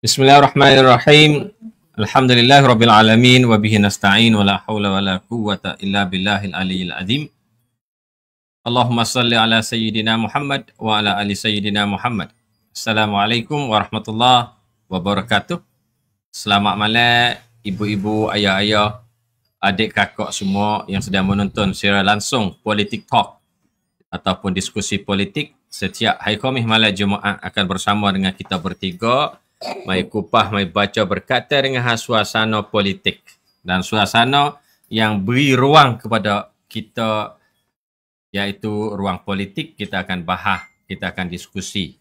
Bismillahirrahmanirrahim. Alhamdulillahirabbil alamin wa bihi nasta'in wa la haula wa la quwwata illa billahil aliyyil azim. Allahumma salli ala sayyidina Muhammad wa ala ali sayyidina Muhammad. Assalamualaikum warahmatullahi wabarakatuh. Selamat malam ibu-ibu, ayah-ayah, adik kakak semua yang sedang menonton secara langsung Politik Talk ataupun diskusi politik. Setiap hari Khamis malam Jumaat akan bersama dengan kita bertiga. Mai kupah, mai baca berkaitan dengan suasana politik dan suasana yang beri ruang kepada kita, iaitu ruang politik. Kita akan bahas, kita akan diskusi.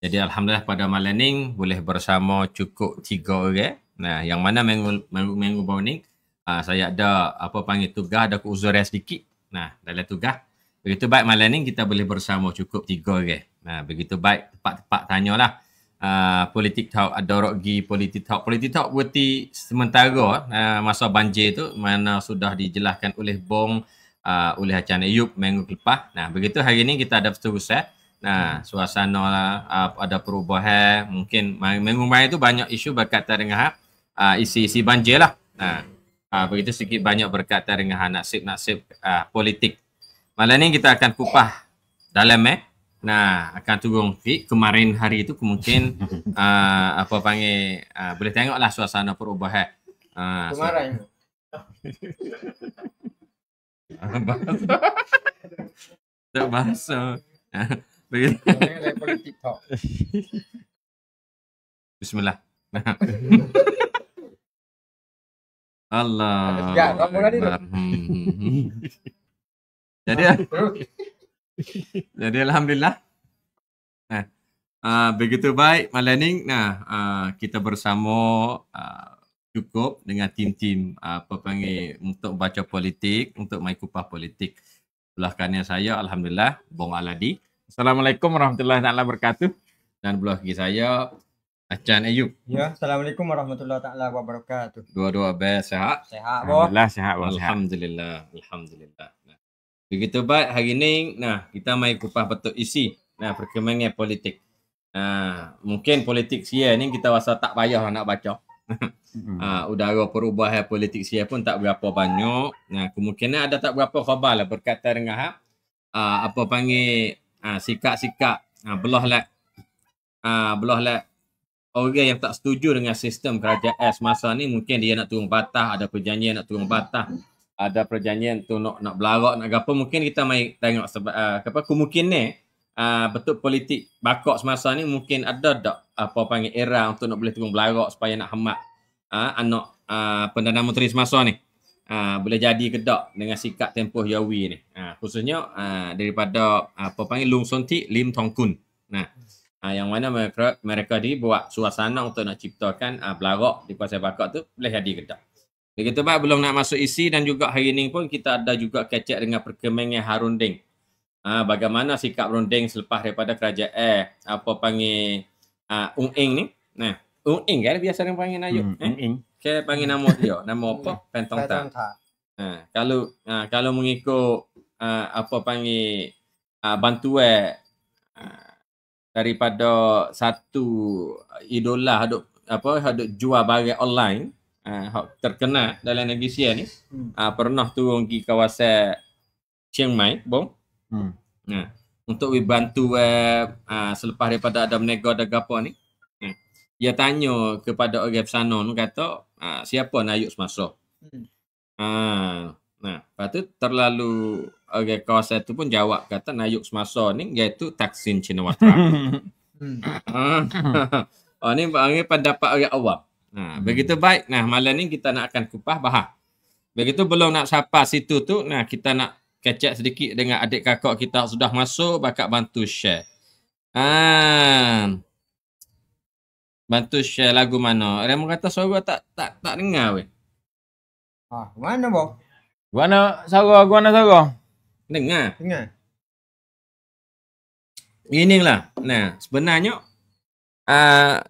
Jadi Alhamdulillah pada malam ni boleh bersama cukup 3 orang. Nah, yang mana minggu baru ni saya ada tugas, ada keuzuran sedikit. Nah, dalam tugas. Begitu baik malam ni kita boleh bersama cukup 3 orang. Nah, begitu baik tepat-tepat tanyalah. Politik Talk ada rogi Politik Talk berarti sementara masa banjir tu mana sudah dijelaskan oleh Bong oleh Acan Ayub minggu lepas. Nah, begitu hari ni kita ada seterusnya. Nah, suasana ada perubahan, mungkin minggu main tu banyak isu berkaitan dengan isi banjir lah. Nah, begitu sedikit banyak berkaitan dengan nasib-nasib politik. Malam ni kita akan kupah dalam Nah, akan turun fit. Kemarin hari itu mungkin boleh tengoklah suasana perubahan. Kemarin. Tak bahasa. Begitu. Politik Talk. Bismillah. Allah. Jadi Alhamdulillah. Begitu baik malam ni. Kita bersama cukup dengan tim-tim untuk baca politik, untuk mai kupah politik. Belah kanan saya Alhamdulillah Bong Aladi. Assalamualaikum warahmatullahi wabarakatuh. Dan belah kiri saya Acan Ayub. Ya, Assalamualaikum warahmatullahi wabarakatuh. Dua-dua best sihat. Sehat, Boh. Alhamdulillah sihat, Boh. Alhamdulillah. Alhamdulillah. Begitu baik hari ni, kita mai kupah betul isi perkembangan politik. Mungkin politik sia ni kita rasa tak payah nak baca. Udara perubahan politik sia pun tak berapa banyak. Kemungkinan ada tak berapa khabar lah berkaitan dengan sikap-sikap belah orang yang tak setuju dengan sistem kerajaan semasa ni. Mungkin dia nak turun batas, ada perjanjian nak turun batas. Ada perjanjian tu nak belarak, nak apa. Mungkin kita mai tengok kemungkinan betul politik bakok semasa ni mungkin ada tak era untuk nak boleh turun belarak supaya nak hemat anak Perdana Menteri semasa ni. Boleh jadi ke tak dengan sikap tempoh Yawi ni. Khususnya daripada Long Son Thi, Lim Tong Kun. Yang mana mereka dibuat suasana untuk nak ciptakan belarak di pasal bakok tu boleh jadi ke tak. Begitu baik, belum nak masuk isi dan juga hari ini pun kita ada juga kecek dengan perkembangan Harunding. Bagaimana sikap Runding selepas daripada kerajaan Ung Eng ni. Nah, Ung Eng kan biasa orang panggil Ayub. Ung Eng. Saya panggil nama dia. Nama apa? Pentong Tak. Kalau mengikut bantuan daripada satu idola hadut jual barang online terkenal dalam negeri sia ni, pernah turun pergi kawasan Chiang Mai, Bong. Untuk bantu selepas daripada ada menega ada gapo ni. Dia tanya kepada orang sana tu kata, siapa Nayuk semasa? Lepas tu terlalu orang kawasan tu pun jawab kata Nayuk semasa ni iaitu Thaksin Shinawatra. Ni panggil pendapat orang awam. Begitu baik. Malam ni kita nak akan kupah bahas. Begitu belum nak sapa situ tu, kita nak kecek sedikit dengan adik kakak kita sudah masuk, bakat bantu share. Bantu share lagu mana? Orang kata suara tak dengar weh. Mana Boh? Guna suara? Dengar. Dengar. Inilah. Sebenarnya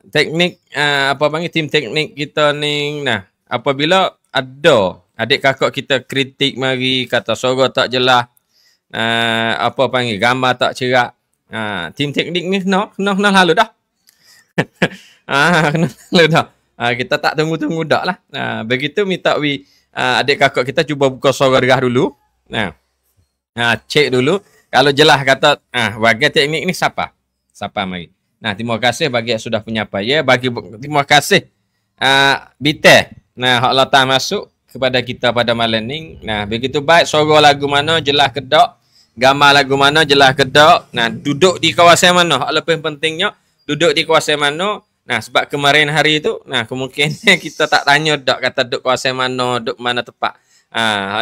teknik tim teknik kita ni, apabila ada adik kakak kita kritik mari kata suara tak jelas, gambar tak cerak, tim teknik ni kena lalu dah. Kena lalu dah. Kita tak tunggu-tunggu dak lah. Begitu minta adik kakak kita cuba buka suara derah dulu. Cek dulu. Kalau jelas kata, bagian teknik ni siapa? Siapa mari. Terima kasih bagi yang sudah penyapa. Ya, terima kasih Bite. Hak letak masuk kepada kita pada malam ni. Begitu baik suara lagu mana jelas kedak. Gambar lagu mana jelas kedak. Duduk di kawasan mana? Hak lebih pentingnya duduk di kawasan mana. Sebab kemarin hari tu, kemungkinan kita tak tanya dak kata duduk kawasan mana, duduk mana tepat.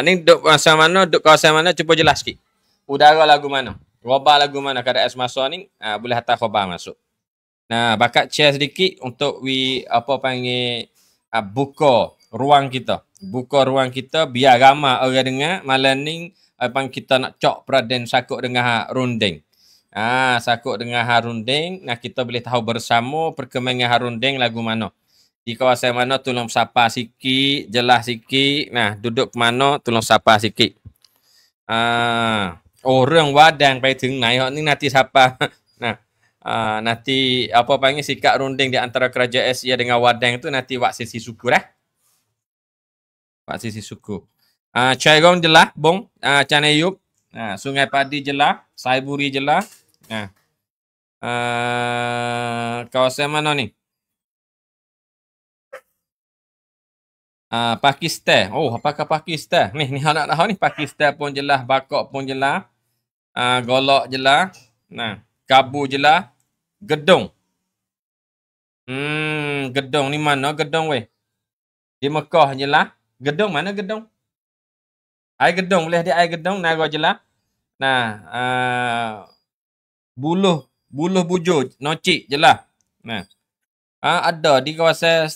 Ni duduk kawasan mana, duduk kawasan mana, cuba jelas sikit. Udara lagu mana? Khabar lagu mana? Kada masa ni, boleh hantar khabar masuk. Bakat share sedikit untuk buka ruang kita. Buka ruang kita biar ramai orang dengar malam ni kita nak cok peraden sakut dengan runding. Sakut dengan harunding. Kita boleh tahu bersama perkembangan harunding lagu mana. Di kawasan mana tolong sapa sikit, jelas sikit. Duduk ke mana tolong sapa sikit. Orang wadang paiถึงไหน ni nanti siapa. Nanti sikap runding di antara kerajaan Asia dengan wadang tu nanti wak sesi suku dah. Wak sesi suku. Cairong jelah, bong. Canayup. Sungai Padi jelah. Saiburi jelah. Kawasan mana ni? Pakistan. Apakah Pakistan? Ni anak tahu ni. Pakistan pun jelah. Bakok pun jelah. Golok jelah. Kabu jelah. Gedung. Gedung ni mana gedung weh? Di Mekah jelah. Gedung mana gedung? Air gedung boleh di air gedung naga jelah. Buluh bujur nocik jelah. Ada di kawasan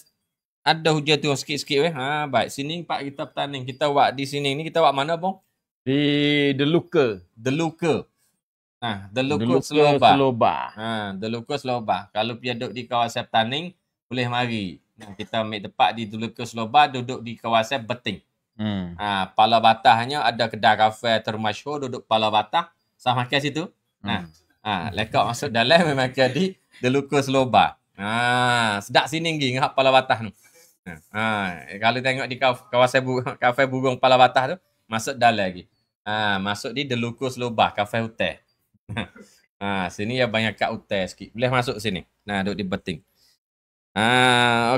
ada hujan tu sikit-sikit weh. Baik sini pak kita petanding. Kita buat di sini ni kita buat mana bang? Di Deluka. Deluka Selobah. Deluka Selobah. Kalau pergi duduk di kawasan petanding boleh mari. Kita ambil tempat di Deluka Selobah, duduk di kawasan Beting. Pala Batahnya ada kedai kafe termasyhur duduk Pala Batah. Sama makan situ. Lekak masuk dalam memang makan di Deluka Selobah. Sedap sini lagi ngah Pala Batah tu. Kalau tengok di kawasan kafe burung Pala Batah tu, masuk dalam lagi. Masuk di Deluka Selobah, kafe hotel. Sini ya banyak kat hotel sikit. Boleh masuk sini. Duduk di Beting.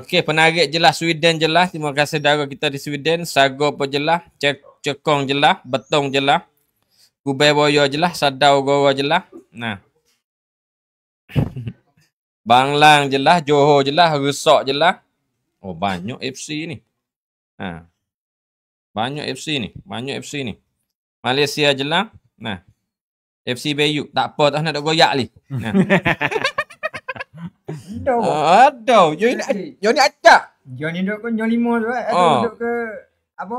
Okey, penarik jelas Sweden jelas. Terima kasih saudara kita di Sweden. Sago pun jelas, Cekong jelas, Betong jelas. Kubai Boyo jelas, Sadau Goro jelas. Banglang jelas, Johor jelas, Resok jelas. Banyak FC ni. Banyak FC ni. Malaysia jelas. FC Bayu. Tak apa, tak nak goyak ni. Aduh. Yo ni acak. Dia ni duduk ke Nyon 5 tu duduk ke apa?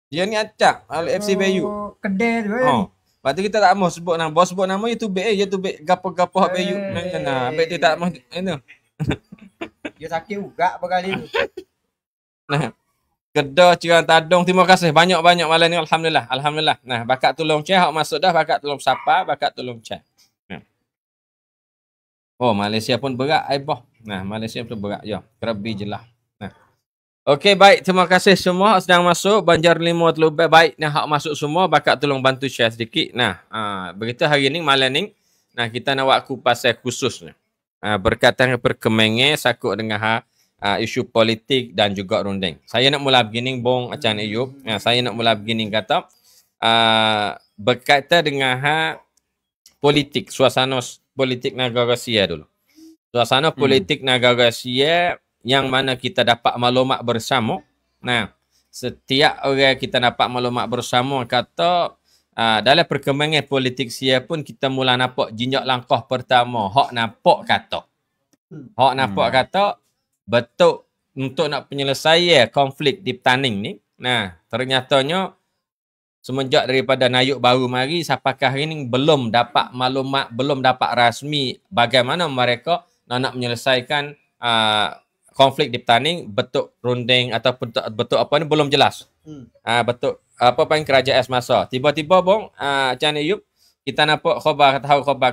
Dia ni acak. FC Bayu. Kedai tu Lepas tu kita tak mahu sebut nama. Bos sebut nama YouTube YouTube gapo-gapo hak Bayu. Habis tu tak mahu itu. Dia sakit juga berkali tu. Kedah Cirang Tadung, terima kasih banyak-banyak malam ni, alhamdulillah. Bakat tolong cek hak masuk dah, bakat tolong sapa, bakat tolong cek. Malaysia pun berat aibah. Malaysia pun berat. Ya, Krabi jelah. Okey, baik, terima kasih semua sedang masuk Banjar 5 terlebih baik. Hak masuk semua bakat tolong bantu share sedikit. Begitu hari ni malam ni kita nak buat kupasan khusus ni. Berkaitan perkembangan sakut dengan isu politik dan juga runding. Saya nak mula begini Bong Acan Ayub. Saya nak mula begini kata berkaitan dengan politik, suasana politik negara Rusia dulu. Suasana politik negara Rusia yang mana kita dapat maklumat bersama. Setiap orang kita dapat maklumat bersama kata dalam perkembangan politik Rusia pun kita mula nampak jinjak langkah pertama. Hak nampak kata betul untuk nak penyelesaian konflik di petanding ni. Ternyatanya semenjak daripada Nayuk baru mari sampakah hari ni belum dapat maklumat, belum dapat rasmi bagaimana mereka nak menyelesaikan konflik di petanding, betul runding atau betul apa ni belum jelas. Betul apa yang kerajaan semasa. Tiba-tiba Bong Chan Ayub kita nampak khabar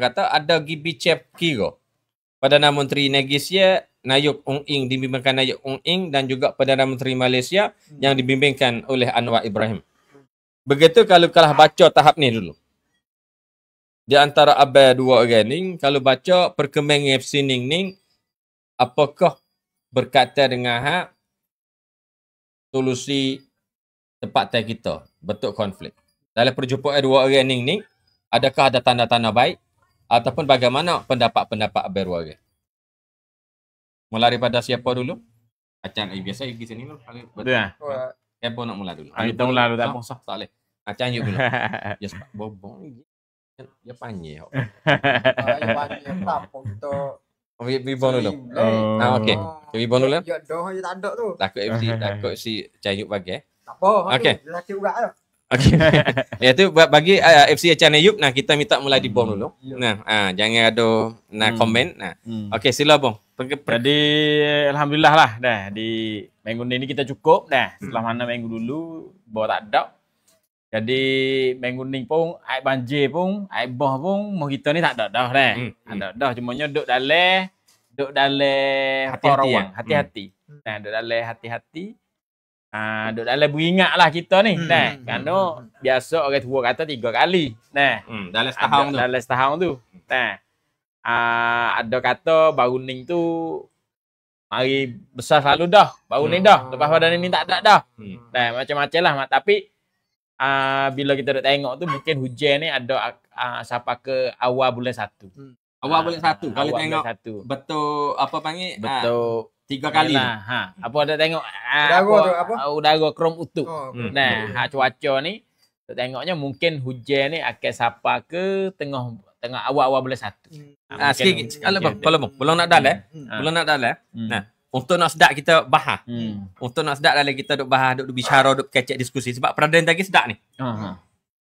kata ada gibi chef kira. Perdana Menteri Negeri Nayib Ong Ing dibimbingkan Nayib Ong Ing dan juga Perdana Menteri Malaysia yang dibimbingkan oleh Anwar Ibrahim. Begitu kalau kalah baca tahap ni dulu. Di antara abang dua orang ni, kalau baca perkembangan FC ni, apakah berkaitan dengan solusi tempatan kita bentuk konflik. Dalam perjumpaan dua orang ni, adakah ada tanda-tanda baik ataupun bagaimana pendapat-pendapat abang dua orang? Mula daripada siapa dulu? Acang biasa pergi sini lah. Betul lah. Siapa nak mula dulu? Kita mula dulu tak apa. Tak boleh. Acang yuk dulu. Ya sebab bobong ni. Dia panjang. Bibon dulu. Okey. Bibon dulu. Ya dah je tak ada tu. Takut si Cayuk bagi. Tak apa. Okey. Dia sakit juga tu. Okey. Iaitu bagi FC Acang Ayub, nah kita minta mulai di bom dulu. Nah, jangan ada komen. Nah. Okey, sila bang. Jadi alhamdulillah lah dah di minggu ni kita cukup dah. Setelah mana minggu dulu bawa tak ada. Jadi minggu ni pun air banjir pun, air bah pun mau kita ni tak ada dah dah. Ada dah cumanya duk dalam hati-hati. Nah, duk dalam hati-hati. Duk dalam beringat lah kita ni. Nah, kerana biasa orang tua kata 3 kali. Nah, dalam setahun tu. Nah, ada kata baru ni tu mari besar selalu dah. Baru ni dah. Lepas pada ni tak ada dah. Nah, macam-macam lah. Tapi bila kita duk tengok tu mungkin hujan ni ada sampai ke awal bulan 1. Awal bulan 1. Kalau tengok betul apa panggil? Betul 3 kali lah. Apa ada tengok Udara krom utuh. Nah, cuaca ni tengoknya mungkin hujan ni akan sampai ke tengah awal bulan 1. Sikit kalau belum nak dalam. Belum nak dalam. Nah, untuk nak sedap kita bahas. Untuk nak sedap dalam kita duk bahas, duk bicara, duk kecek diskusi sebab peradan lagi sedap ni.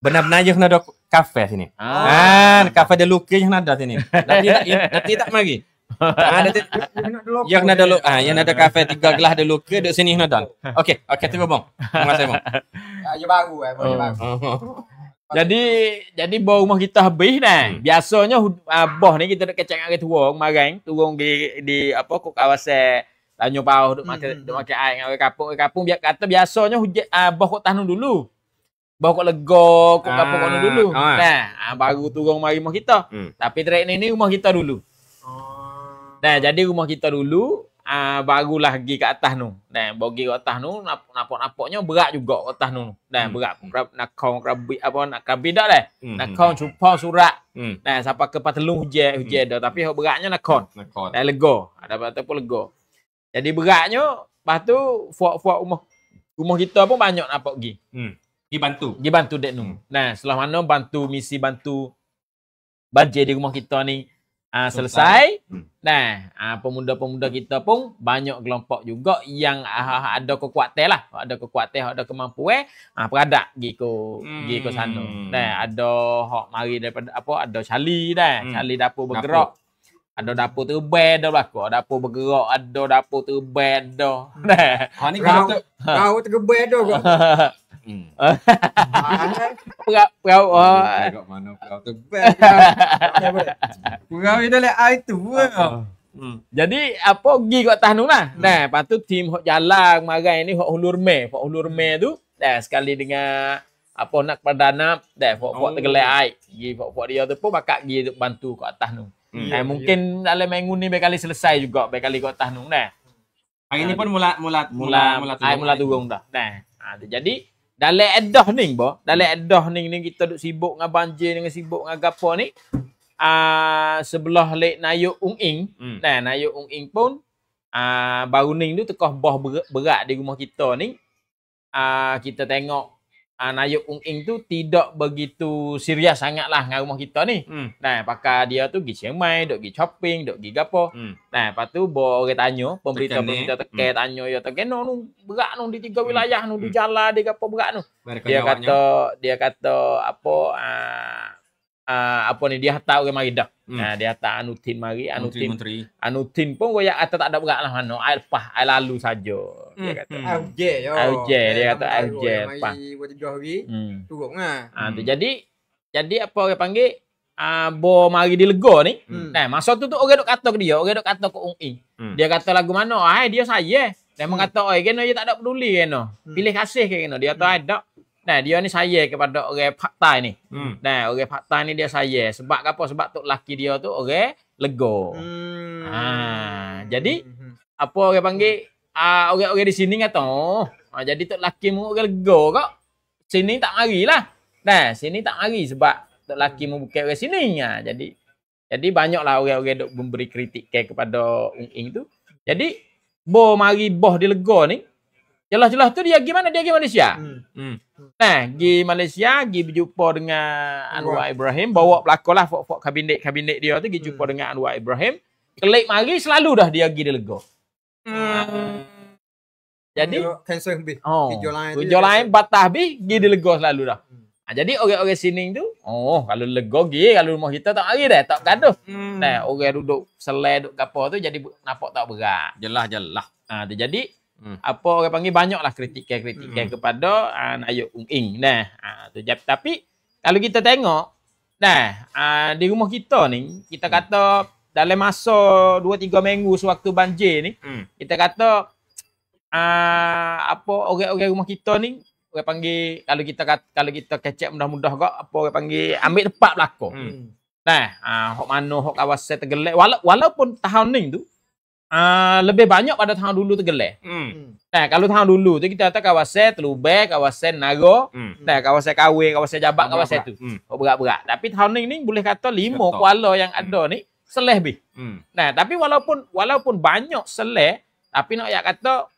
Benar-benar je nak ada kafe sini. Kafe ada luka yang ada sini. Nanti tak mari. Yang nak ada yang ada kafe 3 gelas ada luka duk sini nak ada. Okey, terima bang. Terima kasih bang. Ya baru baru. Jadi bau rumah kita habis dah. Biasanya boh ni kita duk kecek dengan turun kemarin, turun di apa kok kawasan Tanjung Pau duk makan air dengan orang kampung kata biasanya hujan boh kok tanah dulu. Boh kok lega, kok kampung kono dulu. Nah, baru turun mari rumah kita. Tapi trek ni rumah kita dulu. Nah, jadi rumah kita dulu barulah pergi ke atas tu. Nah, pergi ke atas tu nampak-nampaknya berat juga ke atas tu. Nah, berat nak kau krabi dak dah. Nak kau cupa surat. Nah, sampai ke patelung hujan dah tapi beratnya nak kau. Dah lega. Ada apa pun lega. Jadi beratnya lepas tu fuak rumah kita pun banyak nampak pergi. Pergi bantu dek tu. Nah, setelah mana misi bantu banjir di rumah kita ni selesai. Nah, pemuda-pemuda kita pun banyak kelompok juga yang ada kekuatan lah. Ada kekuatan, ada kemampuan. Peradak pergi ke sana. Nah, ada hok mari daripada ada Charlie dah. Charlie dapur bergerak. Ada dapur terbang dah belaka. Dapur bergerak, ada dapur terbang dah. Nah, ni kau terbang dah kok. Perau kat mana perau terbang. Perau itu lah air tu. Jadi apa pergi kat atas tu lah. Nah, lepas tu tim hok jalan kemarin ni hok Hulur Me tu dah sekali dengan apa nak perdana dah hok tergelai air. Pergi hok dia tu pun bakak pergi bantu kat atas tu. Mungkin dalam minggu ni bekali selesai juga bekali kat atas tu dah. Hari ni pun mula turun dah. Nah, jadi dalam edah ni kita duk sibuk dengan banjir dengan sibuk dengan gapo ni. Sebelah Lek Nayib Ong Ing. Nah, Nayib Ong Ing pun baru ni tu tekah bah berat di rumah kita ni. Kita tengok Nayib Ong Ing tu tidak begitu serius sangatlah dengan rumah kita ni. Nah, pakai dia tu pergi Chiang Mai, duk pergi shopping, duk pergi gapo. Nah, lepas tu orang tanya, pemberita teken tanya ya teken nu berat nu di 3 wilayah nu di jalan di gapo berat nu. Dia kata apa ni dia hantar orang mari dah. Nah, dia hantar Anutin mari, Anutin pun koyak kata tak ada berat lah mana. Air lepas, air lalu saja. Dia kata. Dia kata air lepas. Mari 3 hari turun lah. Jadi apa orang panggil bo mari dilego ni. Nah, masa tu orang duk kata ke dia, orang duk kata ke Ung Ing. Dia kata lagu mana? Dia saya. Dia mengata, kena dia tak ada peduli kena. Pilih kasih kena. Dia tahu ada. Nah, dia ni saya kepada orang fakta ni. Nah, orang fakta ni dia saya. Sebab apa? Sebab tok laki dia tu orang lego. Jadi apa orang panggil orang-orang di sini kata, jadi tok laki mu orang lego kok. Sini tak marilah. Nah, sini tak mari sebab tok laki mu bukan orang sini. Jadi banyaklah orang-orang duk memberi kritik kepada Ung Ing tu. Jadi bo mari boh di lego ni. Jelas-jelas tu dia gimana? Dia pergi Malaysia. Nah, pergi Malaysia, pergi berjumpa dengan Anwar Ibrahim, bawa pelakon lah fok kabinet dia tu, pergi jumpa dengan Anwar Ibrahim. Kelik mari selalu dah dia pergi Delego. Jadi cancel habis. Kerja lain batas habis, pergi Delego selalu dah. Jadi orang-orang sini tu, kalau Lego pergi, kalau rumah kita tak hari dah, tak gaduh. Nah, orang duduk selai duduk gapo tu jadi nampak tak berat. Jelas. Jadi apa orang panggil banyaklah kritik kepada Nayuk Ung Ing. Nah, tapi kalau kita tengok di rumah kita ni, kita kata dalam masa 2-3 minggu sewaktu banjir ni, kita kata apa orang-orang rumah kita ni orang panggil kalau kita kecek mudah-mudah kok apa orang panggil ambil tempat belakang. Nah, hok mana hok kawasan Tergelek walaupun tahun ni tu lebih banyak pada tahun dulu Tergelek. Nah, kalau tahun dulu tu kita kata kawasan Telubek, kawasan Nago, kawasan Kawe, kawasan Jabak, kawasan tu. Berat-berat. Tapi tahun ni boleh kata 5 kuala yang ada ni seleh lebih. Nah, tapi walaupun banyak seleh, tapi nak kata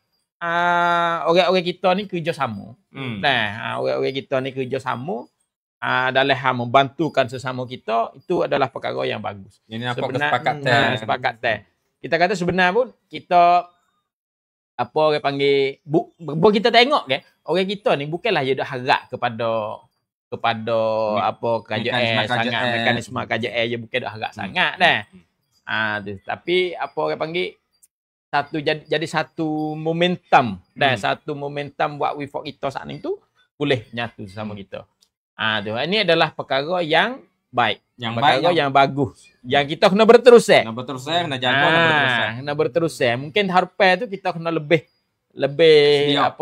orang-orang kita ni kerjasama. Nah, orang-orang kita ni kerjasama dalam hal membantukan sesama kita, itu adalah perkara yang bagus. Ini apa kesepakatan. Kita kata sebenarnya pun kita apa orang panggil kita tengok orang kita ni bukanlah dia dah harap kepada apa kerajaan sangat mekanisme kerajaan dia bukan dah harap sangat dah. Tapi apa orang panggil jadi satu momentum satu momentum buat wifak kita saat ni tu boleh nyatu sama kita. Ini adalah perkara yang baik, yang bagus. Yang kita kena berterus kena jaga, kena berterus. Mungkin harapan tu kita kena lebih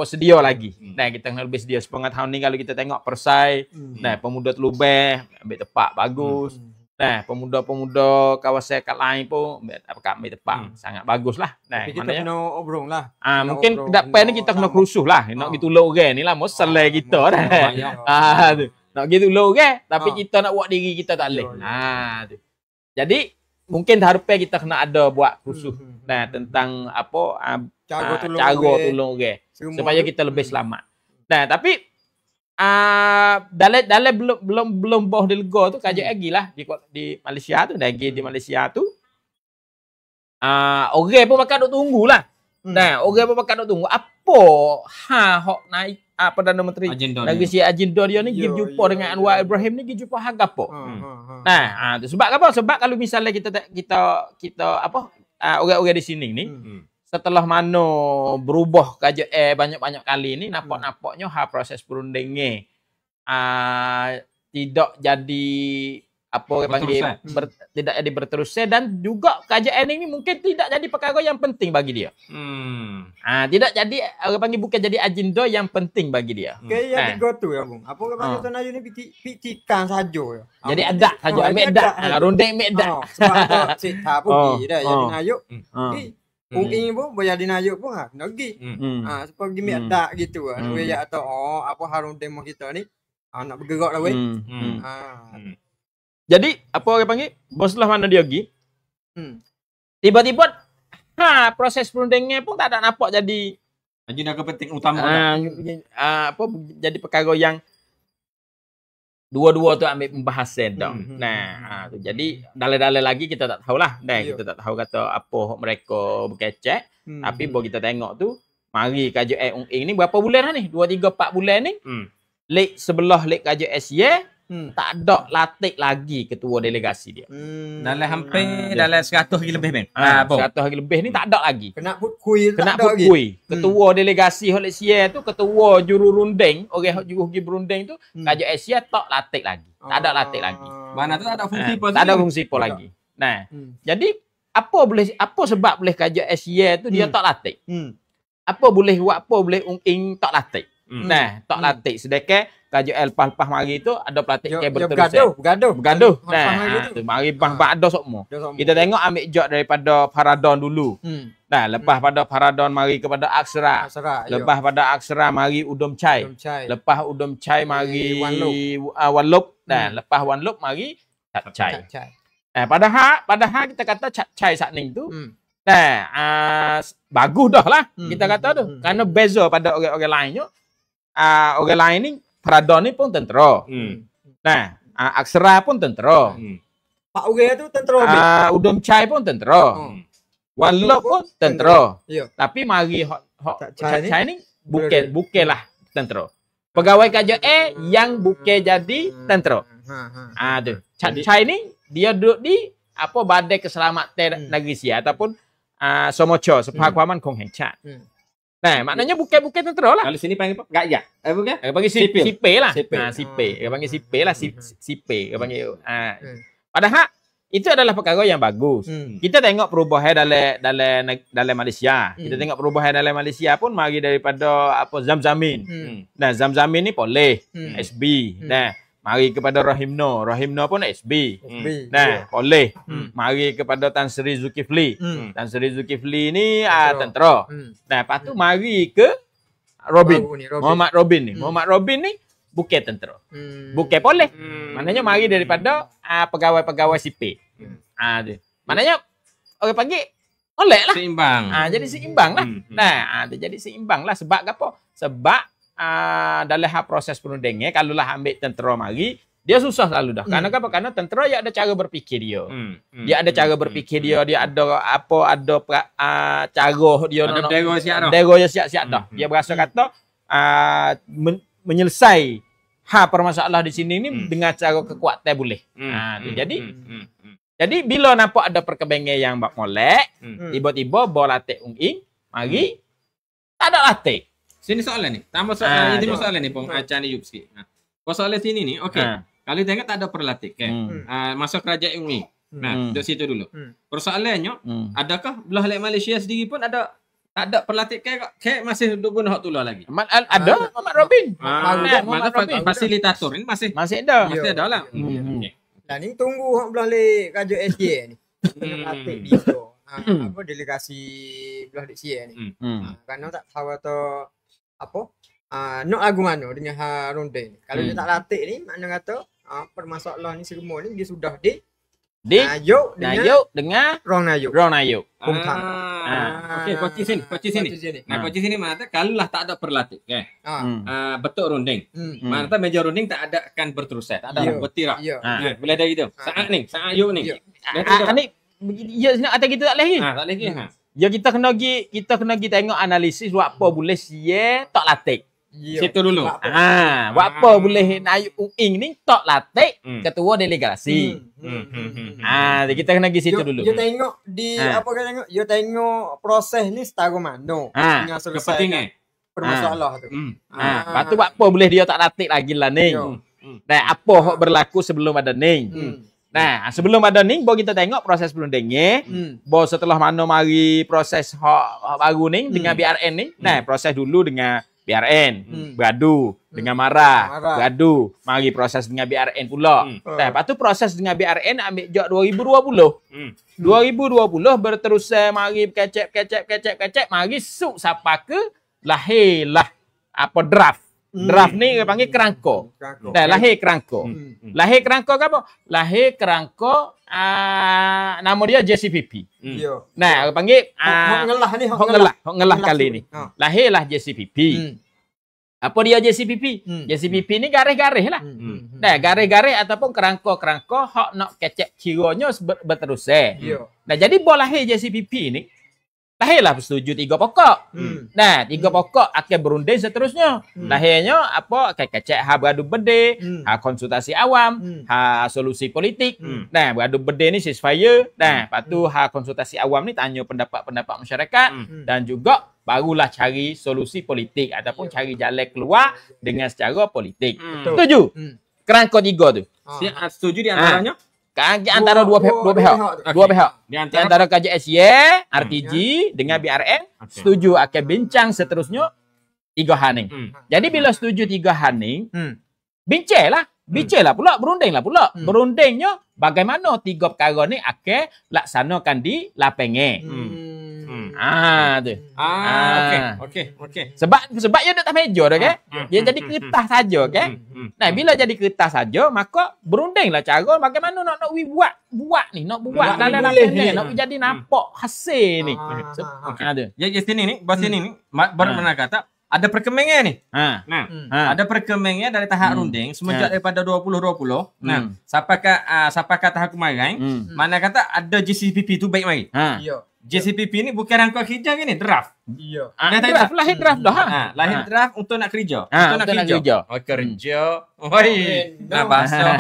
sedia lagi. Nah, kita kena lebih sedia. Sepengah tahun ni kalau kita tengok Persai, pemuda Telubeh ambil tempat bagus. Nah, pemuda-pemuda kawasan kat lain pun ambil tempat sangat baguslah. Nah, kita kena obrol lah. Mungkin depan ni kita kena kerusuh lah. Nak gitu lo orang ni lah mau selai kita dah. Nak gitu lo orang, tapi kita nak buat diri kita tak boleh. Jadi mungkin harapan kita kena ada buat kerusuh tentang apa cara tolong orang supaya kita lebih selamat. Nah, tapi dalam belum boh Delego tu kaji lagi lah di Malaysia tu, di Malaysia tu orang pun bakal duk tunggulah. Nah, orang pun bakal duk tunggu apa hok naik Perdana Menteri Negeri agenda dia ni pergi jumpa dengan Anwar Ibrahim ni, pergi jumpa hak apa. Nah, sebab apa? Sebab kalau misalnya kita apa orang-orang di sini ni setelah mana berubah kerajaan banyak-banyak kali ni, nampak-nampaknya proses perundingan tidak jadi apa orang panggil tidak jadi berteruskan, dan juga kerajaan ini mungkin tidak jadi perkara yang penting bagi dia. Tidak jadi orang panggil bukan jadi agenda yang penting bagi dia. Kayak tiga tu ya, Bung. Apa orang panggil Tuan Ayu ni pikirkan saja ya. Jadi ada saja ambil dak, runding ambil dak. Sebab tu cerita pergi dah jadi Nayuk. Ung Ing pun jadi Nayuk pun nak pergi. Sebab pergi ambil dak gitu kan. Dia kata apa harum demo kita ni nak bergerak dah weh. Jadi apa orang panggil bos lah mana dia pergi, tiba-tiba proses perundingan pun tak ada nampak jadi agenda penting utama apa jadi perkara yang dua-dua tu ambil pembahasan dah. Nah, jadi dalil-dalil lagi kita tak tahulah. Kita tak tahu kata apa mereka berkecek, tapi bila kita tengok tu mari kerajaan Ung Ing ni berapa bulan dah ni? 2, 3, 4 bulan ni. Lek sebelah lek kerajaan Asia tak ada latih lagi ketua delegasi dia. Dalam hampir dalam 100 hari lebih men. 100 hari lebih ni tak ada lagi. Kena put kuih Kena pukui. Ketua delegasi Malaysia tu, ketua jururunding, orang hok jurugi berunding tu, Raja Asia tak latih lagi. Tak ada latih lagi. Mana tu tak ada fungsi apa. Tak ada fungsi apa lagi. Nah, jadi apa sebab boleh Raja Asia tu dia tak latih? Apa boleh ing tak latih? Nah, tak latih sedekah Raja lepas mari tu ada pelatih ke berterus. Bergaduh. Nah, tu mari bang ada semua. Kita tengok ambil jok daripada Paradon dulu. Nah, lepas pada Paradon mari kepada Aksara. Lepas pada Aksara mari Udom Chai. Lepas Udom Chai mari Wanlup. Nah, lepas Wanlup mari Chat Chai. Padahal kita kata Chat Chai saat ni tu. Nah, bagus dah lah kita kata tu. Kerana beza pada orang-orang lainnya. Orang lain ni Paradon ni pun tentera. Nah, Aksara pun tentera. Pak Ure tu tentera. Udom Chai pun tentera. Wanlup pun tentera. Tapi mari Chat Chai ni bukanlah tentera. Pegawai KJA yang bukan jadi tentera. Tu. Chat Chai ni dia duduk di Badai Keselamatan Negeri Sia ataupun Somocho, Sepahaman Kong Heng Chat. Nah, maknanya bukan tentera lah. Kalau sini panggil apa? Gaya. Bukan? Panggil sipil lah. Sipil. Dia panggil sipil lah. Sipil. Dia panggil. Padahal itu adalah perkara yang bagus. Kita tengok perubahan dalam Malaysia. Kita tengok perubahan dalam Malaysia pun mari daripada Zamzamin. Nah, Zamzamin ni boleh SB. Nah, mari kepada Rahimno pun SB. Nah, boleh. Mari kepada Tan Sri Zulkifli. Tan Sri Zulkifli ni tentera. Nah, lepas tu mari ke Robin. Muhammad Robin ni bukan tentera. Bukan boleh. Maknanya mari daripada pegawai-pegawai sipil. Maknanya orang panggil oleh lah. Seimbang. Jadi seimbang lah. Nah, jadi seimbang lah. Sebab apa? Sebab dalam proses perundingan kalau lah ambil tentera mari dia susah selalu dah. Karena apa? Karena tentera dia ada cara berfikir dia. Dia ada cara berfikir dia ada cara dia dia siap-siap dah. Dia berasa kata menyelesai permasalah di sini ni dengan cara kekuatan boleh. Jadi bila nampak ada perkembangan yang molek, tiba-tiba bola latih ing mari tak ada latih. Sini soalan ni. Tambah soalan ini soalan ni pun Acan Ayub sikit. Soalan sini ni, okey. Kalau tengok tak ada perlatih kan. Masuk kerajaan ini. Nah, duduk situ dulu. Persoalannya, adakah belah Malaysia sendiri pun ada tak ada perlatih kayak masih duduk guna hak tular lagi? Ada Muhammad Robin. Muhammad Robin fasilitator ini masih ada. Masih ada lah. Dan ni tunggu hak belah kerajaan SJ ni. Latih dia tu. Delegasi belah SJ ni. Kerana tak tahu atau nak lagu mana dengan ronde ni. Kalau dia tak latih ni, makna kata permasalahan ni semua ni dia sudah Nayuk dengan Rong Nayuk. Okey, koci sini. Nah, koci sini mana kalau lah tak ada perlatih, betul runding. Mana meja runding tak ada akan berterusan, tak ada bertirak. Boleh dari itu. Saat yuk ni. Ni ya atas kita tak lagi. Tak lagi. Ya kita kena pergi tengok analisis buat apa boleh sia tak latih. Situ dulu. Buat apa boleh Nayuk Ing ni tak latih ketua delegasi. Kita kena pergi situ dulu. Dia tengok dia tengok proses ni setara mana dengan selesai permasalah tu. Lepas tu buat apa boleh dia tak latih lagi lah ni. Dan apa hak berlaku sebelum ada ni. Nah, sebelum ada ni, baru kita tengok proses perundingan. Baru setelah mana mari proses hak baru ni dengan BRN ni. Nah, proses dulu dengan BRN, beradu dengan Mara, beradu, mari proses dengan BRN pula. Nah, lepas tu proses dengan BRN ambil jok 2020. 2020 berterusan mari kecek, mari suk siapa ke lahirlah draft. Draft ni dia panggil kerangka. Dah lahir kerangka. Lahir kerangka ke apa? Lahir kerangka nama dia JCPP. Nah, dia panggil hok ngelah kali ni. Lahirlah JCPP. Apa dia JCPP? JCPP ni garis-garis lah. Nah, garis-garis ataupun kerangka-kerangka hok nak kecek kiranya berterusan. Nah, jadi boleh lahir JCPP ni Lahirlah setuju 3 pokok. Nah, 3 pokok akan berunding seterusnya. Lahirnya apa? Kecek ha beradu bede, ha konsultasi awam, ha solusi politik. Nah, beradu bede ni ceasefire. Nah, lepas tu ha konsultasi awam ni tanya pendapat-pendapat masyarakat dan juga barulah cari solusi politik ataupun cari jalan keluar dengan secara politik. Setuju? Kerangka 3 tu. Setuju di antaranya? Di antara dua pihak. Dua pihak. Di antara KJSY, RTG dengan BRN setuju akan bincang seterusnya 3 hal ni. Jadi bila setuju 3 hal ni, bincanglah pula, berundinglah pula. Berundingnya bagaimana 3 perkara ni akan laksanakan di lapangan. Tu. Okey. Sebab dia tak meja dah kan? Dia jadi kertas saja kan? Nah, bila jadi kertas saja, maka berundinglah cara bagaimana nak buat ni, nak buat dalam lapangan, nak jadi nampak hasil ni. Jadi sini ni, bahasa sini ni baru pernah kata ada perkembangan ni. Ada perkembangan dari tahap runding semenjak daripada 2020. Nah, sampai ke tahap kemarin, mana kata ada JCPP tu baik mari. JCPP ni bukan rangka kerja ke ni, draft. Iya. Lahir draft dah. Lahir draft untuk nak kerja. Untuk nak kerja. Oh, kerja. Oi. Nah, bahasa.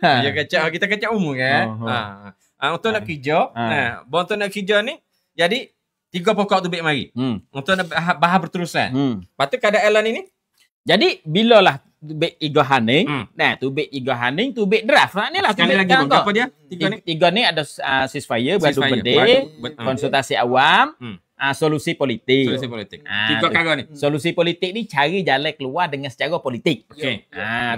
Ya kita kecak umum kan. Untuk nak kerja. Nah, untuk nak kerja ni jadi 3 pokok tu baik mari. Untuk nak bahas berterusan. Lepas tu keadaan Elan ini. Jadi bilalah tubik 3 haning, nah tubik 3 haning, tubik draft lah ni lah tubik lagi apa dia? 3 ni ada ceasefire, beradu bede, konsultasi awam, solusi politik. 3 perkara ni. Solusi politik ni cari jalan keluar dengan secara politik. Okey.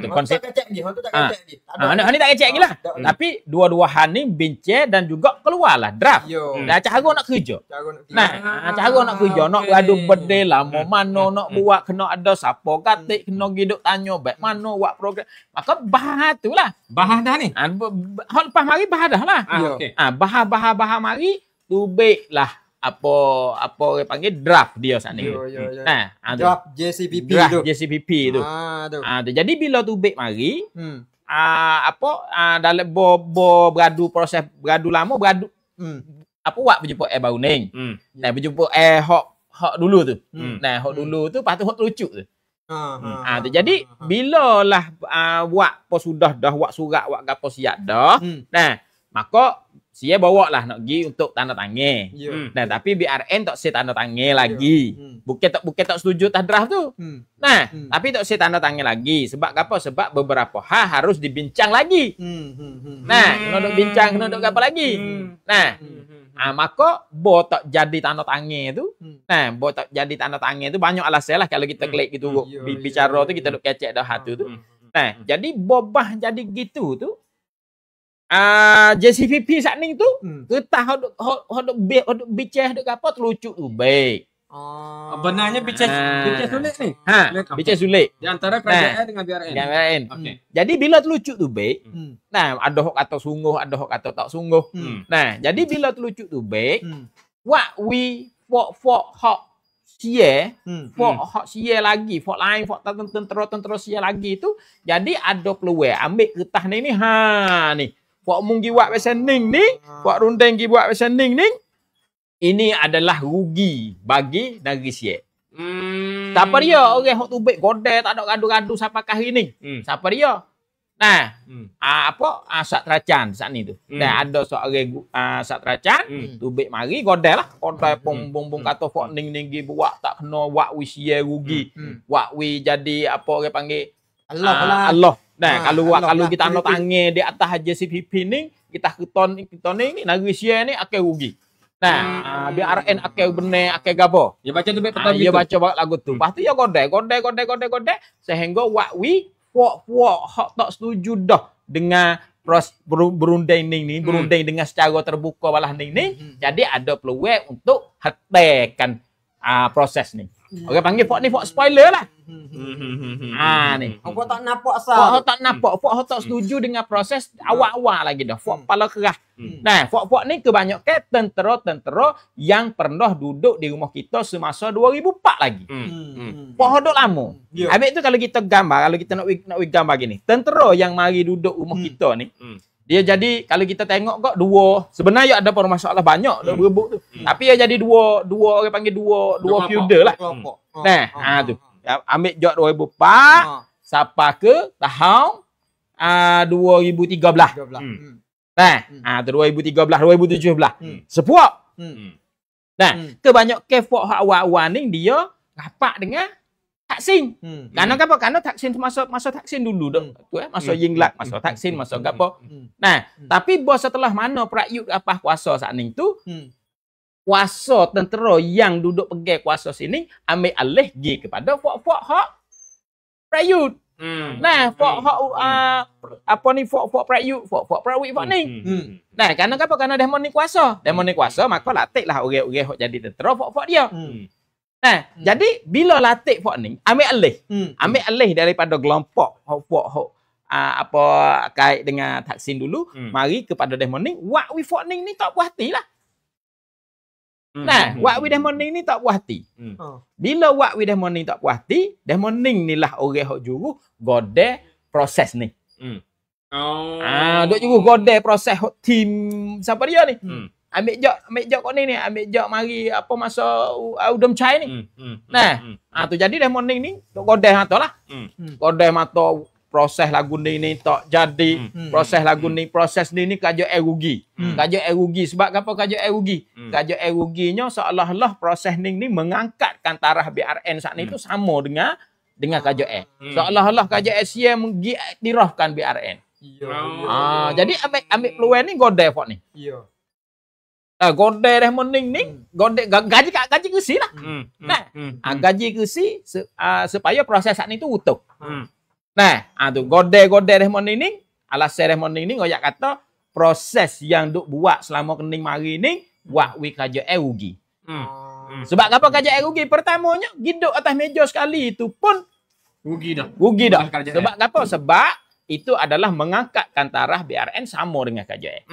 Tu konsep tak kecek lagi, tak kecek lagi. Ni tak kecek lagi lah. Tapi dua-dua hal ni bincang dan juga keluarlah draft. Dah cara nak kerja. Cara nak kerja, nak beradu bede lama mana nak buat, kena ada siapa katik, kena giduk tanya baik mana buat program. Maka bahas tu lah. Bahas dah ni. Hal lepas mari bahas dah lah. Bahas mari tubik lah apa orang panggil draft dia saat ni. Draft JCPP tu. JCPP tu. Jadi bila tubik mari, dalam beradu proses beradu lama beradu buat berjumpa baru ning. Nah, berjumpa hok dulu tu. Nah, hok dulu tu lepas tu hok terucuk tu. Jadi bila lah buat apa sudah dah buat surat buat gapo siap dah. Nah, maka saya bawa lah nak pergi untuk tanda tangan. Nah, tapi BRN tak saya tanda tangan lagi. Bukan tak setuju tak draft tu. Nah, tapi tak saya tanda tangan lagi. Sebab apa? Sebab beberapa hal harus dibincang lagi. Nah, kena duk bincang, kena duk apa lagi. Nah, maka bo tak jadi tanda tangan tu. Nah, bo tak jadi tanda tangan tu banyak alasan lah kalau kita klik gitu bicara tu kita duk kecek dah hatu tu. Nah, jadi bobah jadi gitu tu. JCPP saat ni tu kita hodok bicara hodok apa terlucu tu baik. Benarnya bicara sulit ni. Bicara sulit di antara kerajaan dengan BRN. Jadi bila terlucu tu baik. Nah, ada hok kata sungguh, ada hok kata tak sungguh. Nah, jadi bila terlucu tu baik, what we for hok share, for hok share lagi, for lain, for tentera share lagi tu, jadi ada peluang ambil kertas ni ni. Buat munggi buat pesaning ni, buat runding gi buat pesaning ni, ini adalah rugi bagi negeri Siak. Siapa dia? Orang hok tubik godel tak ada gaduh-gaduh sampai hari ni. Siapa dia? Nah, Sat Racan saat ni tu. Nah, ada seorang Sat Racan, tubik mari godel lah. Godel pom kata fok ning gi buat tak kena buat wi share rugi. Buat wi jadi apa orang panggil Allah. Nah, kalau kita tanda tangan di atas JCPP ni, kita ni negeri Siak ni akan rugi. Nah, BRN akan benar akan gapo. Ya baca tu betul gitu. Ya baca lagu tu. Lepas tu ya godek sehingga wakwi hak tak setuju dah dengan berunding ni, berunding dengan secara terbuka balah ni. Jadi ada peluang untuk hatikan proses ni. Orang panggil ni spoiler lah. Ni. Apa tak nampak asal. Fok tak nampak, fok tak setuju dengan proses awal-awal lagi dah. Fok pala kerah. Nah, fok ni kebanyakan tentera-tentera yang pernah duduk di rumah kita semasa 2004 lagi. Fok duduk lama. Habis tu kalau kita gambar, kalau kita nak gambar gini, tentera yang mari duduk rumah kita ni, Dia jadi kalau kita tengok kok dua sebenarnya ada permasalahan banyak dah berebut tu. Tapi dia jadi dua orang panggil dua feudal lah. Nah, tu. Ambil jok 2004 sampai ke tahun 2013. Nah, tu 2013, 2017. Sepuak. Nah, kebanyak kes hak awal-awal ni dia rapat dengan Taksin. Karena apa? Karena Taksin masa Taksin dulu dah. Tu masa Yingluck, masa Taksin, masa gapo. Nah, tapi bos setelah mana Prayut apa kuasa saat ni tu, kuasa tentera yang duduk pegang kuasa sini ambil alih pergi kepada fok-fok hak Prayut. Nah, fok hak apa ni fok Prayut, fok Prayut fok ni. Nah, karena apa? Karena demon ni kuasa, maka latihlah orang-orang hok jadi tentera fok dia. Nah, jadi bila latih fok ni ambil alih daripada kelompok hok apa kait dengan Taksin dulu, mari kepada demon ni, wak wi fok ni tak puas hati lah. Nah, wak wi demon ni tak puas hati. Bila wak wi demon ni tak puas hati, demon ni lah orang hok juru gode proses ni. Duk juru gode proses hok tim siapa dia ni? Ambil jok kau ni, ambil jok mari apa masa udam cai ni. Nah, tu jadi demon ni tok godeh mata lah. Godeh mata proses lagu ni tak jadi. Proses lagu ni, proses ni kajo rugi. Kajo rugi sebab apa kajo rugi? Kajo ruginya seolah-olah proses ni mengangkatkan taraf BRN saat ni tu sama dengan kajo seolah-olah kajo sia mengiktirafkan BRN. Jadi ambil peluang ni godeh fok ni. Godeh demon ni godeh gaji kesi lah. Nah, gaji kesi supaya proses saat ni tu utuh. Nah, tu godeh demon ni alasan demon ni ngoyak kata proses yang duk buat selama kening mari ni buat wi kaja rugi. Sebab apa kaja rugi? Pertamanya giduk atas meja sekali itu pun rugi dah. Sebab apa? Sebab itu adalah mengangkatkan taraf BRN sama dengan KJN.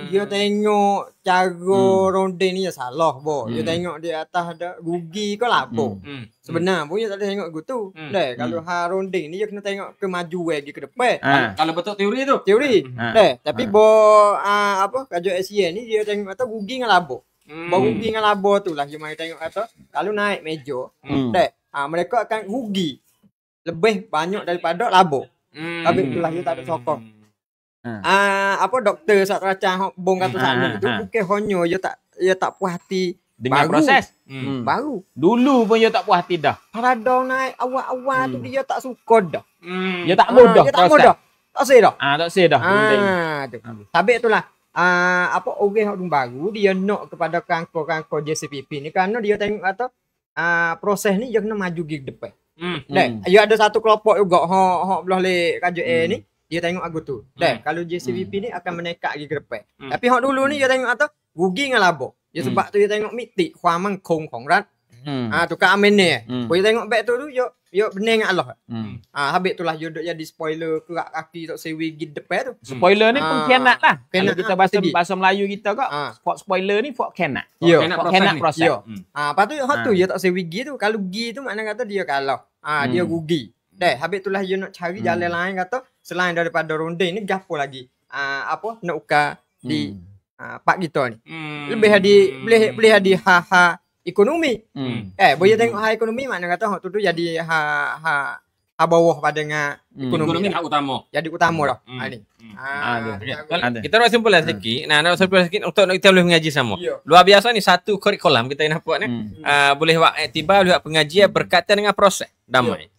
Dia tengok cara ronde ni salah boh. Dia tengok di atas ada rugi ke lapo. Sebenarnya pun dia tak ada tengok gitu. Deh, kalau ronde ni dia kena tengok kemajuan lagi ke depan. Kalau betul teori tu. Tapi apa KJN ni dia tengok kata rugi dengan labo. Rugi dengan labo tu lah dia mai tengok kata kalau naik meja, mereka akan rugi lebih banyak daripada labo. Tapi itulah dia tak ada sokong. Apa doktor Satracan hok bong kata sana tu bukan hanya dia tak puas hati dengan proses. Baru. Dulu pun dia tak puas hati dah. Pada naik awal-awal tu dia tak suka dah. Dia tak mudah. Dia tak mudah. Tak sih dah. Tak sih dah. Tu. Tapi itulah apa orang hok baru dia nak kepada kangkor JCPP ni kerana dia tengok kata proses ni dia kena maju ke depan. Dia ada satu kelompok juga hok belah le KJN ni dia tengok aku tu. Kalau JCPP ni akan menekat lagi ke depan. Tapi hok dulu ni dia tengok kata rugi dengan labo. Ya sebab tu dia tengok mitik kuamang kongของรัฐ tu kat amin ni. Dia tengok back tu yo benar dengan Allah. Habis itulah dia duk jadi spoiler kerak kaki tok sewi gid depan tu. Spoiler ni pengkhianat lah. Kalau kita bahasa Melayu kita kok, spoiler ni pengkhianat. Pengkhianat proses. Lepas tu hot tu dia tak sewi gid tu. Kalau gid tu makna kata dia kalah. Dia rugi. Habis itulah dia nak cari jalan lain kata selain daripada ronde ni gapo lagi. Apa nak ukar di pak kita ni. Lebih boleh hadi ha ekonomi. Boleh tengok hak ekonomi makna kata hak tu jadi ha bawah pada dengan ekonomi hak utama. Jadi utama dah. Ni. Kita nak simpulan sikit. Nak simpulan sikit untuk kita boleh mengaji sama. Luar biasa ni satu kurikulum kita nak buat ni. Boleh buat aktibar, boleh buat pengajian berkaitan dengan proses damai.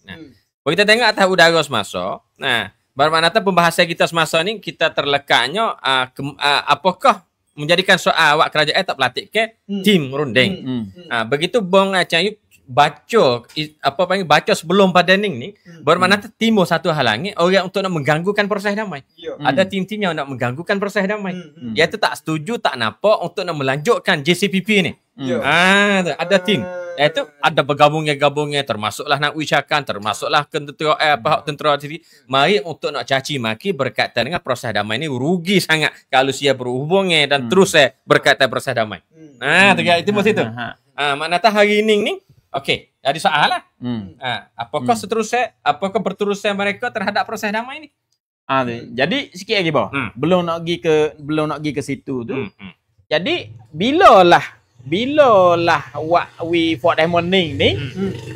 Kalau kita tengok atas udara semasa, bermakna pembahasan kita semasa ni kita terlekatnya apakah menjadikan soal awak kerajaan tak pelatih ke tim runding. Begitu bong Cahayu baca baca sebelum pada ni bermakna timbul satu halangi orang untuk nak mengganggukan proses damai. Ada tim-tim yang nak mengganggukan proses damai. Iaitu tak setuju, tak nampak untuk nak melanjutkan JCPP ni. Ada tim. Iaitu ada bergabungnya termasuklah nak ucapan, termasuklah tentera sendiri. Mari untuk nak caci maki berkaitan dengan proses damai ni rugi sangat kalau sia berhubungnya dan terus berkaitan proses damai. Itu mesti tu. Maknanya hari ini okey, jadi soal lah. Apakah berterusan mereka terhadap proses damai ni? Jadi sikit lagi boh. Belum nak pergi ke situ tu. Jadi bila lah we for demoning ni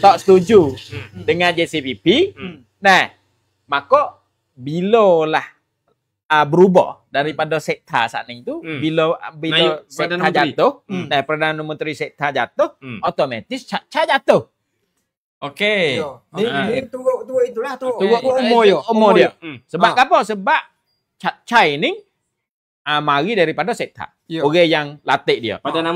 tak setuju dengan JCPP. Nah, maka bila lah berubah daripada sekta saat ni tu, bila sekta jatuh, Perdana Menteri sekta jatuh, otomatis Cak jatuh. Okey. Ni turut itulah tu. Turut umur dia. Sebab apa? Sebab Cak ni mari daripada sekta. Orang yang latih dia. Perdana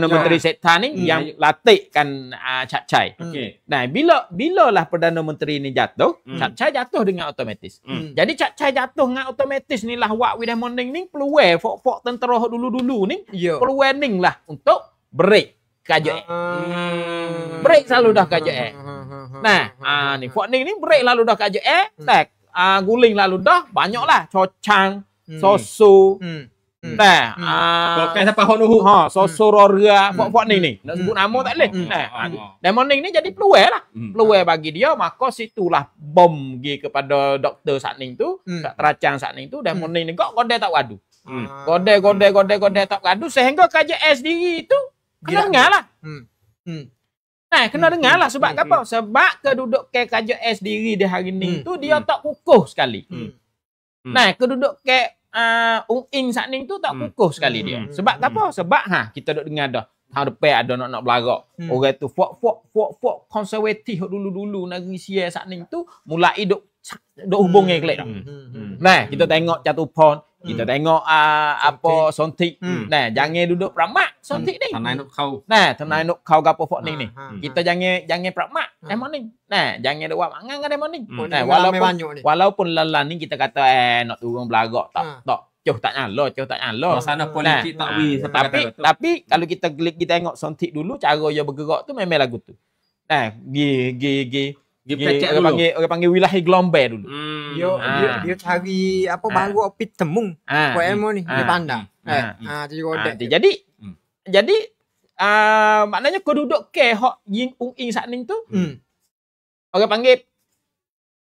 Menteri sekta ni yang latihkan Cak Chai. Okey. Nah, bila lah Perdana Menteri ni jatuh, Cak Chai jatuh dengan otomatis. Jadi Cak Chai jatuh dengan otomatis ni lah wak we morning ni peluang fok tentera dulu-dulu ni peluang ni lah untuk break KJS. Break selalu dah KJS. Nah, ni fok ni break lalu dah KJS, tak guling lalu dah banyaklah Cocang, Soso. Nah, bukan siapa hok nuhu. Sosororia fok ni. Nak sebut nama tak boleh. Nah, demoning ni jadi peluang lah. Peluang bagi dia, maka situlah bom pergi kepada doktor saat ni tu, teracang saat ni tu, demoning ni godai tak wadu. Godai tak wadu sehingga KJS sendiri tu kena dengar lah. Nah, kena dengar lah sebab apa? Sebab kedudukan KJS sendiri di hari ni tu dia tak kukuh sekali. Nah, kedudukan Ung Ing saat ni tu tak kukuh sekali dia. Sebab apa? Sebab kita duk dengar dah. Tahun depan ada nak belagak. Orang tu fok konservatif dulu-dulu negeri Sia saat ni tu mulai duk hubungi kelak dah. Nah, kita tengok Catupon, kita tengok apa Sontik. Nah, jangan duduk pramak Sontik ni. Tanai nuk kau. Nah, tanai nuk kau gapo fok ni. Kita jangan pramak demon ni. Nah, jangan duk mangan dengan demon ni. Nah, walaupun lalan ni kita kata nak turun belagak tak tak nyala. Suasana politik tak tapi kalau kita tengok Sontik dulu cara dia bergerak tu memang lagu tu. Nah, orang panggil wilayah Gelombang dulu. Dia cari apa baru opit temung. Kau emo ni dia pandang. Jadi maknanya keduduk ke hak Yin Ung Ing saat ni tu. Orang panggil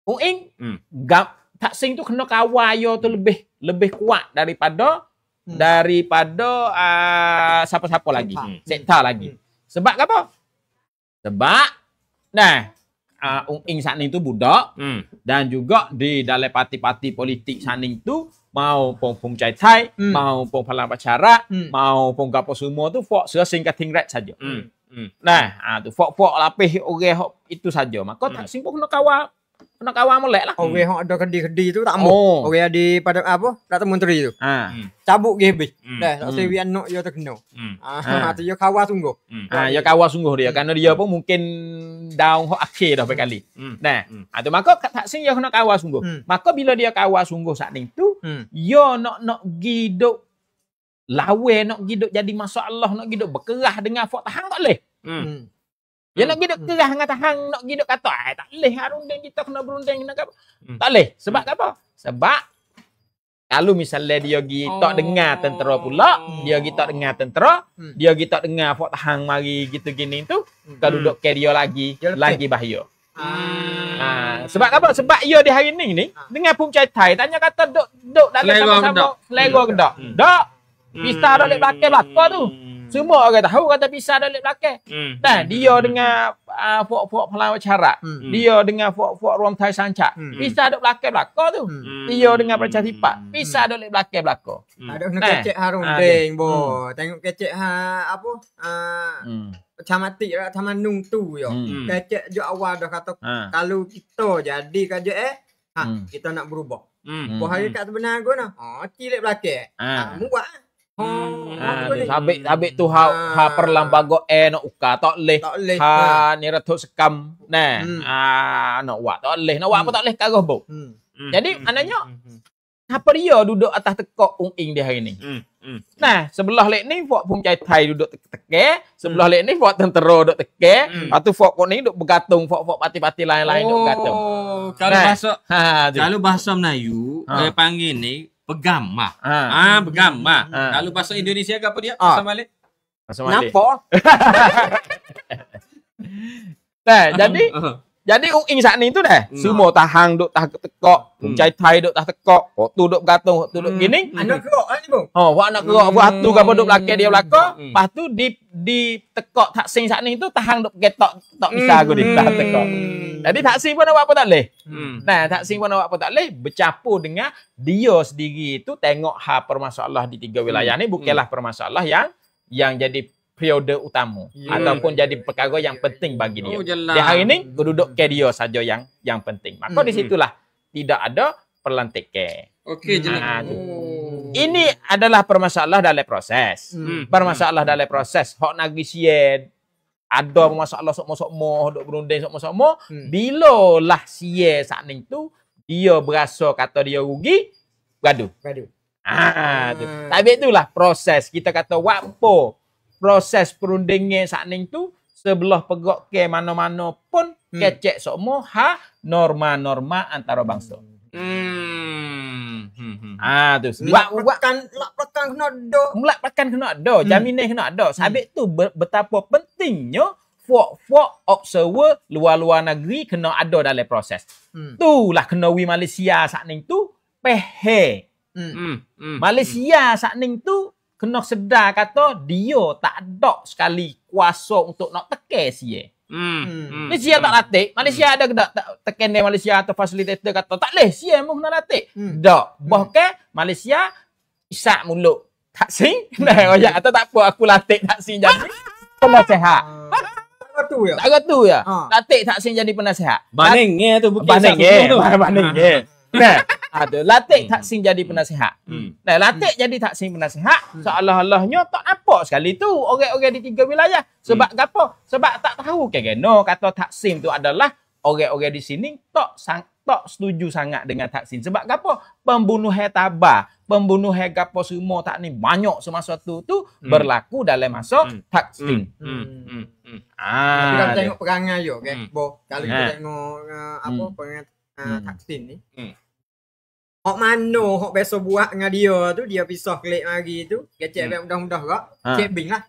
Ung Ing Tak Sing tu kena kawal yo tu lebih kuat daripada siapa-siapa lagi. Sekta lagi. Sebab apa? Sebab Ung Ing saat ni tu budak dan juga di dalam parti-parti politik saat ni tu maupun Pung Chai Thai, maupun Palang Pacara, maupun gapo semua tu fok sing kating rat saja. Tu fok lapis orang itu saja. Maka Tak Sing pun kena kawal molek lah. Orang yang ada kedi-kedi tu tak mau. Orang di pada apa? Perdana Menteri tu. Cabut ke habis. Dah, tak sewi anak dia terkena. Tu dia kawal sungguh. Dia kawal sungguh dia kerana dia pun mungkin down hok akhir dah berkali. Nah, tu maka Tak Sing dia kena kawal sungguh. Maka bila dia kawal sungguh saat ni tu, dia nak hidup lawe, nak hidup jadi masalah, nak hidup berkerah dengan fok tahan tak boleh. Dia nak hidup kerah dengan tahan, nak hidup kata, tak boleh harunding kita kena berunding nak apa. Tak boleh. Sebab apa? Sebab kalau misalnya dia pergi tak dengar tentera pula, dia pergi tak dengar tentera, dia pergi tak dengar fok tahan mari gitu gini tu, keduduk ke dia lagi bahaya. Sebab apa? Sebab dia di hari ni dengan Pung Chai Thai tanya kata duk dalam sama-sama selera ke tak? Tak. Pisah dah lek belakang tu. Semua orang tahu kata pisah dah lek belakang. Dan dia dengan fok Palang Pacara, dia dengan fok Ruang Thai Sancak, pisah dak belakang tu. Dia dengan Percaya Sipat, pisah dak lek belakang. Ada kena kecek harunding bo. Tengok kecek apa? Camati Tamanung tu yo. Kecek jo awal dah kata kalau kita jadi KJS, kita nak berubah. Bahaya kat sebenar guna. Cilek belakang. Muak. Sabik tu perlang bago nak uka tak leh. Ni ratuk sekam nak wak tak leh. Nak wak apa tak leh karah bo. Jadi maknanya apa dia duduk atas tekok Ung Ing di hari ni. Nah, sebelah lek ni fok Pung Chai Thai duduk teke, sebelah lek ni fok tentera duduk teke, lepas fok ni duduk bergantung fok parti-parti lain-lain duduk bergantung. Kalau bahasa Melayu, orang panggil ni pegamah. Pegamah. Kalau bahasa Indonesia apa dia? Bahasa Malik. Napa? Nah, jadi Jadi ing saat ni tu dah. Semua tahang duk tah tekok, cai thai duk tah tekok, hok tu duk bergantung, hok tu duk gini. Anak kerok ni bang. Wak nak kerok buat tu gapo duk belakang dia belakang. Lepas tu di tekok taksin saat ni tu tahang duk ketok tok bisa aku di tah tekok. Jadi taksin pun nak buat apa tak leh. Nah, taksin pun nak buat apa tak leh, bercampur dengan dia sendiri tu tengok permasalah di 3 wilayah ni bukanlah permasalah yang jadi periode utama ataupun jadi perkara yang penting bagi dia. Di hari ni duduk ke dia saja yang penting. Maka di situlah tidak ada perlantikan. Okey jelas. Ini adalah permasalah dalam proses. Permasalah dalam proses. Hok nagi siye ada masalah sokmo-sokmo, duk berunding sokmo-sokmo, bila lah siye saat ni tu dia berasa kata dia rugi, gaduh. Tu. Tapi itulah proses. Kita kata wapo proses perundingan saat ni tu sebelah pegok ke mana-mana pun kecek semua norma-norma antara bangsa. Tu. Mulak pekan kena ada, jaminan kena ada. Sabit tu betapa pentingnya fuak observer luar-luar negeri kena ada dalam proses. Itulah kena Malaysia saat ni tu pehe. Malaysia saat ni tu kena sedar kata dia tak ada sekali kuasa untuk nak tekan sia. Malaysia tak latih. Malaysia ada ke tak tekan dia Malaysia atau fasilitator kata tak leh sia mu kena latih. Tak. Bahkan Malaysia isak mulut. Taksin. Nah, ya atau tak apa aku latih taksin jadi penasehat. Tak tu ya. Latih taksin jadi penasehat. Bandingnya tu bukan bandingnya. Nah, ada latih taksin jadi penasehat. Nah, latih jadi taksin penasehat seolah-olahnya tak apa sekali tu orang-orang di 3 wilayah. Sebab apa? Sebab tak tahu kena kata taksin tu adalah orang-orang di sini tak setuju sangat dengan taksin. Sebab apa? Pembunuhan tabah, pembunuhan gapo semua tak ni banyak semasa tu berlaku dalam masa taksin. Tapi kalau tengok perangai yo, Bo, kalau kita tengok apa perangai taksin ni. Hok mano hok besok buat dengan dia tu dia pisah klik mari tu kecek mudah-mudah kak cek bing lah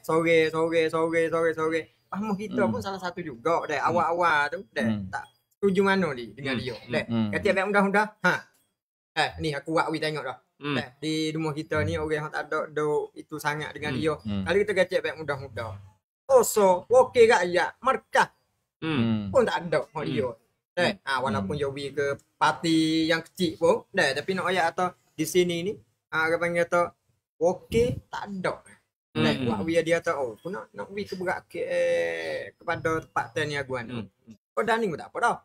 sore paham kita pun salah satu juga awal-awal tu tak setuju mano ni dengan dia kecek mudah-mudah ni aku buat tengok dah di rumah kita ni orang yang tak ada itu sangat dengan dia kalau kita kecek mudah-mudah so okey rakyat markah pun tak ada hok dia. Walaupun dia pergi ke parti yang kecil pun tapi nak ayat atau di sini ni orang panggil kata okey tak ada. Buat dia kata aku nak pergi ke berat kepada tempat Taniaguan. Daning pun tak apa dah.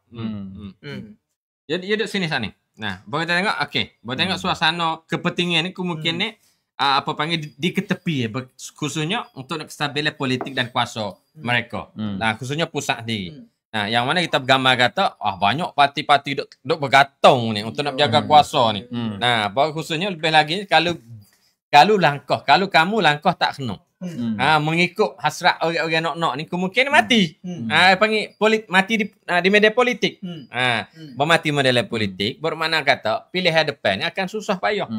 Jadi duduk sini sana. Nah, baru kita tengok baru tengok suasana kepentingan ni kemungkinan ni apa panggil diketepi khususnya untuk kestabilan politik dan kuasa mereka. Nah, khususnya pusat sendiri. Nah, yang mana kita bergambar kata, banyak parti-parti duk bergantung ni untuk nak jaga kuasa ni. Nah, baru khususnya lebih lagi kalau kamu langkah tak kena. Mengikut hasrat orang-orang nak ni kemungkinan mati. Panggil mati di media politik. Bermati media politik bermakna kata pilihan depan ni akan susah payah.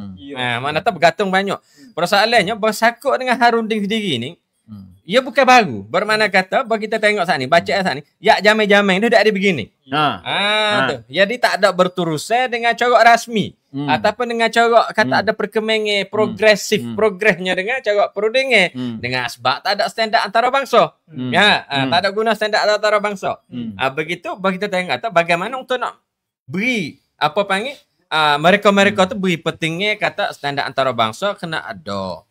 Mana tak bergantung banyak. Persoalannya bersakut dengan Harunding sendiri ni. Ia bukan baru. Bermakna kata, bagi kita tengok saat ni, baca saat ni, jamai-jamai dia dah ada begini. Tu. Jadi tak ada berterusan dengan corak rasmi. Ataupun dengan corak kata ada perkembangan progresif. Progresnya dengan corak perundingan. Dengan sebab tak ada standard antara bangsa. Tak ada guna standard antara bangsa. Begitu, bagi kita tengok kata, bagaimana untuk nak beri, apa panggil, mereka-mereka tu beri pentingnya kata standard antara bangsa kena ada.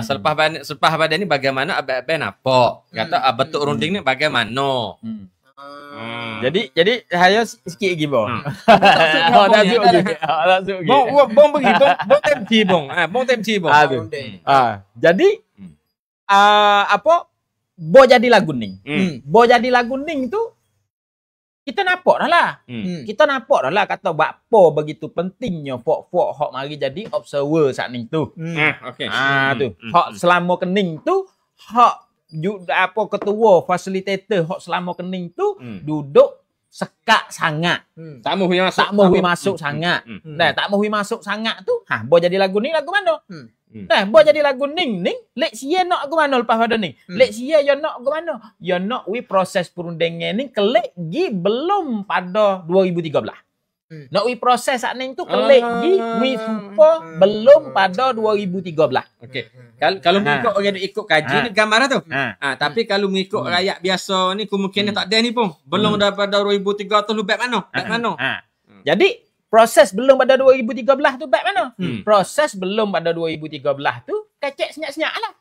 Selepas badan ni bagaimana abang apa kata bentuk runding ni bagaimana jadi saya sikit lagi bang bong pergi bong temti bong jadi apa bo jadi lagu ning tu kita nampak dah lah. Kita nampak dah lah kata apa begitu pentingnya fok-fok hok mari jadi observer saat ni tu. Tu. Hok selama kening tu hok apa ketua fasilitator hok selama kening tu duduk sekak sangat. Tak mau masuk. Tak mau masuk sangat. Tak mau masuk sangat tu. Bo jadi lagu ni lagu mana? Nah, buat jadi lagu ning ning, lek sia nak ke mana lepas pada ning? Lek sia yo nak ke mana? Yo nak wi proses perundingan ni kelek gi belum pada 2013. Nak wi proses sak ning tu kelek gi wi supa belum pada 2013. Okey. Kalau mengikut orang ikut kaji ni gambaran tu. Tapi kalau mengikut rakyat biasa ni kemungkinan tak ada ni pun. Belum daripada 2003 tu lu back mana? Back mana? Jadi proses belum pada 2013 tu baik mana? Proses belum pada 2013 tu kecek senyap-senyap lah.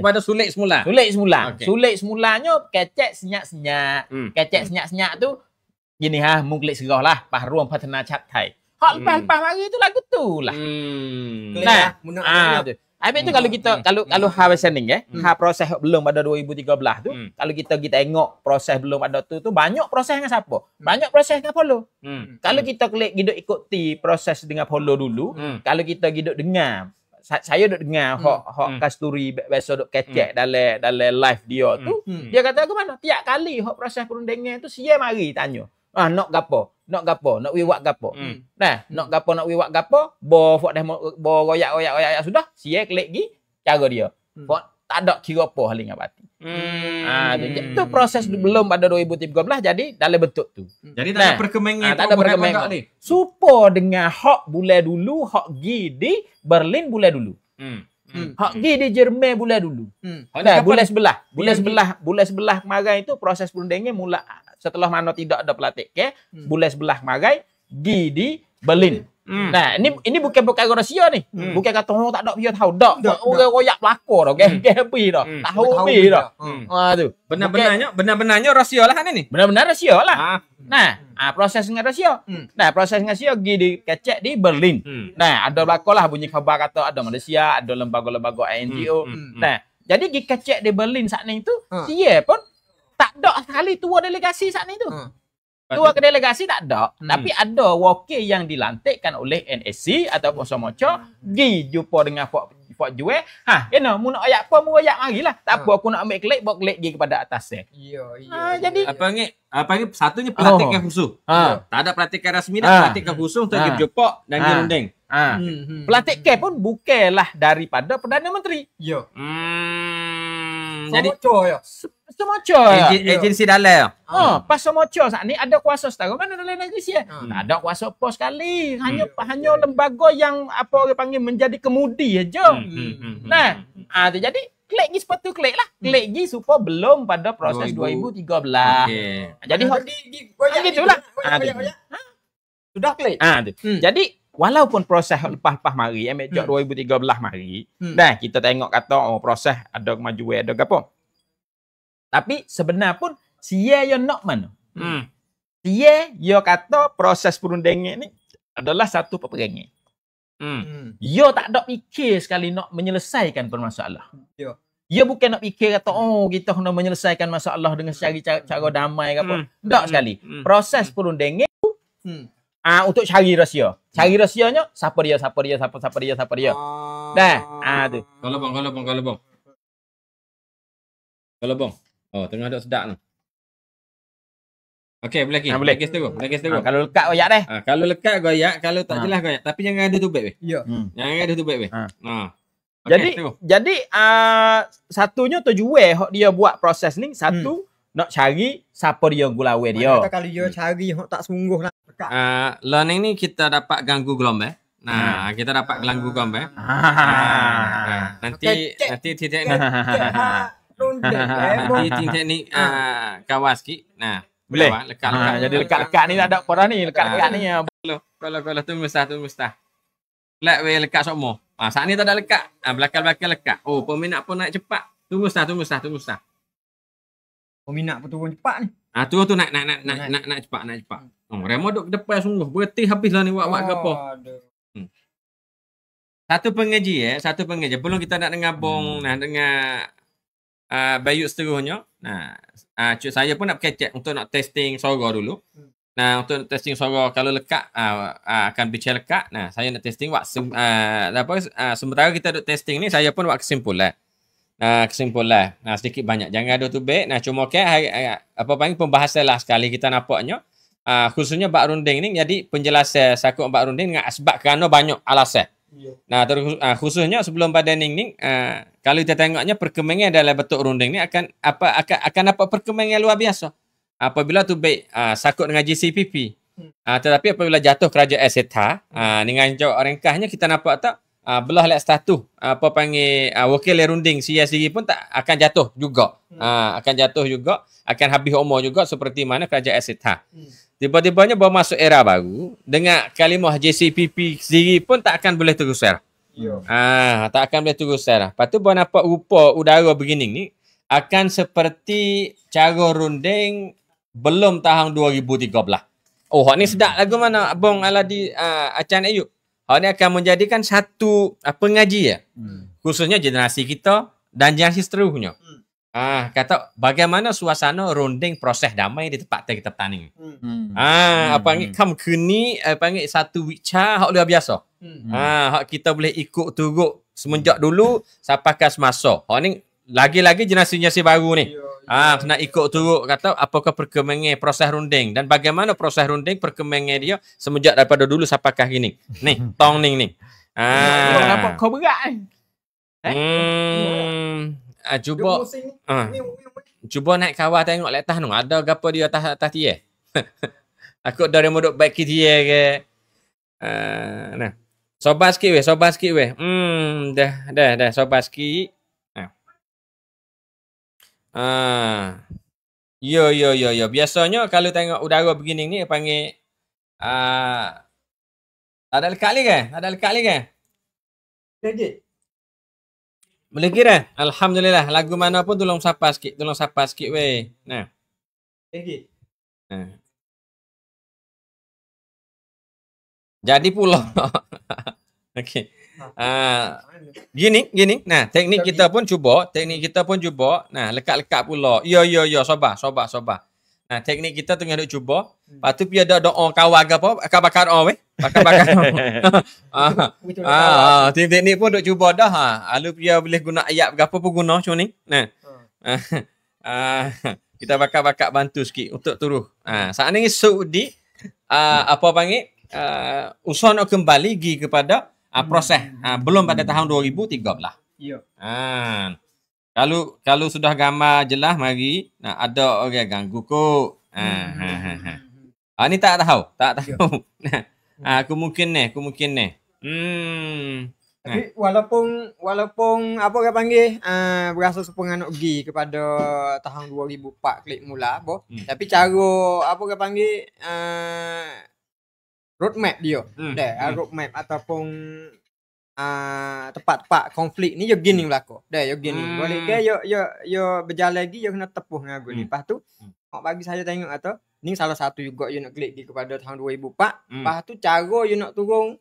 Pada sulit semula. Sulit semula. Okay. Sulit semulanya kecek senyap-senyap. Kecek senyap-senyap tu gini mungkin serah lah. Pahruang Patana Chat Thai. Hak lepas-lepas hari tu lagu tu lah. Nah, tu. Habis tu kalau harvest sending proses belum pada 2013 tu, kalau kita tengok proses belum pada tu banyak proses dengan siapa? Banyak proses dengan Polo. Kalau kita klik hidup ikuti proses dengan Polo dulu, kalau kita hidup dengar saya duk dengar hok Kasturi biasa duk kecek dalam live dia tu, dia kata ke mana? Tiap kali hok proses perundingan tu sia mari tanya. Nak gapo? Nak gapo? Nak wiwak gapo? Nah, nak gapo nak wiwak gapo? Bo royak sudah, sia klik gi cara dia. Fok tak ada kira apa hal dengan parti. Itu proses belum pada 2013 jadi dalam bentuk tu. Jadi tak ada perkembangan. Tak ada perkembangan. Supo dengan hak bulan dulu, hak gi di Berlin bulan dulu. Hak gi di Jerman bulan dulu. Nah, bulan sebelah kemarin itu proses perundingan mula setelah mana tidak ada pelatih bulan sebelah kemarin gi di Berlin. Nah, ini bukan rahsia ni. Bukan kata tak ada dia tahu dak. Orang royak pelakor dah, happy dah. Tahu habis dah. Tu. Benar-benarnya rahsia lah ni. Benar-benar rahsia lah. Nah, proses dengan rahsia. Nah, proses dengan rahsia gi di kecek di Berlin. Nah, ada belakang lah bunyi khabar kata ada Malaysia, ada lembaga-lembaga NGO. Nah, jadi gi kecek di Berlin saat ni tu, dia pun tak ada sekali tua delegasi saat ni tu. Tua ke delegasi tak ada, tapi ada wakil yang dilantikkan oleh NSC ataupun Somoco gi jumpa dengan Pak Jual. Mu nak ayat apa mu ayat marilah. Tak apa aku nak ambil klik, bawa klik gi kepada atas. Jadi apa ni satunya pelatihan khusus. Tak ada pelatihan rasmi dah, pelatihan khusus untuk gi jumpa dan gi runding. Pelatih pun bukanlah daripada Perdana Menteri. Jadi Somoco agensi dalam. Pas Somoco saat ni ada kuasa setara mana dalam negeri sia. Tak ada kuasa pos sekali. Hanya lembaga yang apa orang panggil menjadi kemudi aja. Nah, jadi klik gi sepatu klik lah. Klik gi supaya belum pada proses 2013. Jadi gitulah. Sudah klik. Jadi walaupun proses lepas mari, ambil 2013 mari, dah kita tengok kata proses ada kemajuan ada apa. Tapi sebenarnya pun sia yo nak mana? Sia yo kata proses perundingan ni adalah satu peperangan. Yo tak ada fikir sekali nak menyelesaikan permasalahan. Yo bukan nak fikir kata kita nak menyelesaikan masalah dengan cara damai ke apa. Tak sekali. Proses perundingan untuk cari rahsia. Cari rahsianya siapa dia. Dah. Tu. Kalau bang. Oh, tengah ada sedak tu. Okey, boleh lagi. Boleh. Lagi terus. Kalau lekat goyak deh. Kalau lekat goyak, kalau tak jelas goyak. Tapi jangan ada tubek weh. Ya. Jangan ada tubek weh. Jadi satunya tujuan hok dia buat proses ni satu nak cari siapa dia gulawe dia. Kalau dia cari hok tak sungguh lah. Learning ni kita dapat ganggu gelombang. Kita dapat ganggu gelombang. Nanti titik ni. Nanti titik ni kawas sikit. Nah, boleh. Lekat. Jadi lekat-lekat ni tak ada korang ni, lekat-lekat ni. Kalau tu mustah. Lek we lekat semua. Saat ni tak ada lekat. Belakang-belakang lekat. Oh, peminat pun naik cepat. Tunggu mustah. Peminat pun turun cepat ni. Tu naik cepat. Remo duk ke depan sungguh. Berhenti habislah ni buat ke apa. Satu pengaji. Belum kita nak dengar bong dengan Bayu seterusnya. Saya pun nak kecek untuk nak testing suara dulu. Untuk testing suara kalau lekat akan bicara lekat. Saya nak testing sementara kita duk testing ni saya pun buat kesimpulan. Sedikit banyak jangan ada tubek. Cuma pembahasan lah sekali kita nampaknya khususnya bab runding ni jadi penjelasan sakut bab runding dengan sebab kerana banyak alasan. Nah, terus khususnya sebelum pada ning kalau kita tengoknya perkembangan dalam bentuk runding ni akan dapat perkembangan luar biasa. Apabila tu baik sakut dengan GCPP. Tetapi apabila jatuh kerajaan SETA, dengan jauh ringkasnya kita nampak tak belah lek status wakil runding sendiri pun tak akan jatuh juga. Akan habis umur juga seperti mana kerajaan SETA. Tiba-tibanya baru masuk era baru dengan kalimah JCPP sendiri pun tak akan boleh terusir. Tak akan boleh terusir. Lepas tu baru nampak rupa udara begini ni akan seperti cara runding belum tahun 2013. Oh, hak ni sedap lagu mana Abang Aladi Acan Ayub. Hak ni akan menjadikan satu pengaji ya. Khususnya generasi kita dan generasi seterusnya. Kata bagaimana suasana runding proses damai di tempat kita petani. Panggil kam kini panggil satu wica hak luar biasa. Hak kita boleh ikut turut semenjak dulu sampai ke semasa. Hak ni lagi-lagi generasi baru ni. Kena ikut turut kata apakah perkembangan proses runding dan bagaimana proses runding perkembangan dia semenjak daripada dulu sampai ke kini. Ni, tong ning. Nampak kau berat ni. Cuba naik kawah tengok letas tu ada gapo dia atas dia. Aku dari modok baik dia ke. Nah. Sobat sikit weh. Dah sobat sikit. Yo. Biasanya kalau tengok udara begini ni panggil ada lekat lagi kan? Boleh kira? Alhamdulillah. Lagu mana pun tolong sapa sikit weh. Nah. Jadi pula. Okey. Gini. Nah, teknik kita pun cuba. Nah, lekat-lekat pula. Ya, sabar. Nah, teknik kita tengah duk cuba. Lepas tu pi ada doa kawan ke apa? Bakar weh. Bakar. Teknik pun duk cuba dah. Lalu dia boleh guna ayat berapa pun guna macam ni. Nah. Kita bakar bantu sikit untuk turun. Saat ni Saudi usaha nak kembali pergi kepada proses belum pada tahun 2013. Ya. Kalau sudah gambar jelas mari ada orang ganggu kok. Ni tak tahu. Aku mungkin ni. Tapi walaupun apa orang panggil berasa sepengan nak pergi kepada tahun 2004 klik mula apa. Tapi cara apa orang panggil roadmap dia. Roadmap ataupun tempat-tempat konflik ni yo gini berlaku. Yo gini. Boleh ke yo berjalan lagi yo kena tepuh dengan aku ni. Lepas tu bagi saya tengok atau ni salah satu juga yo nak klik di kepada tahun 2004. Lepas tu cara yo nak turun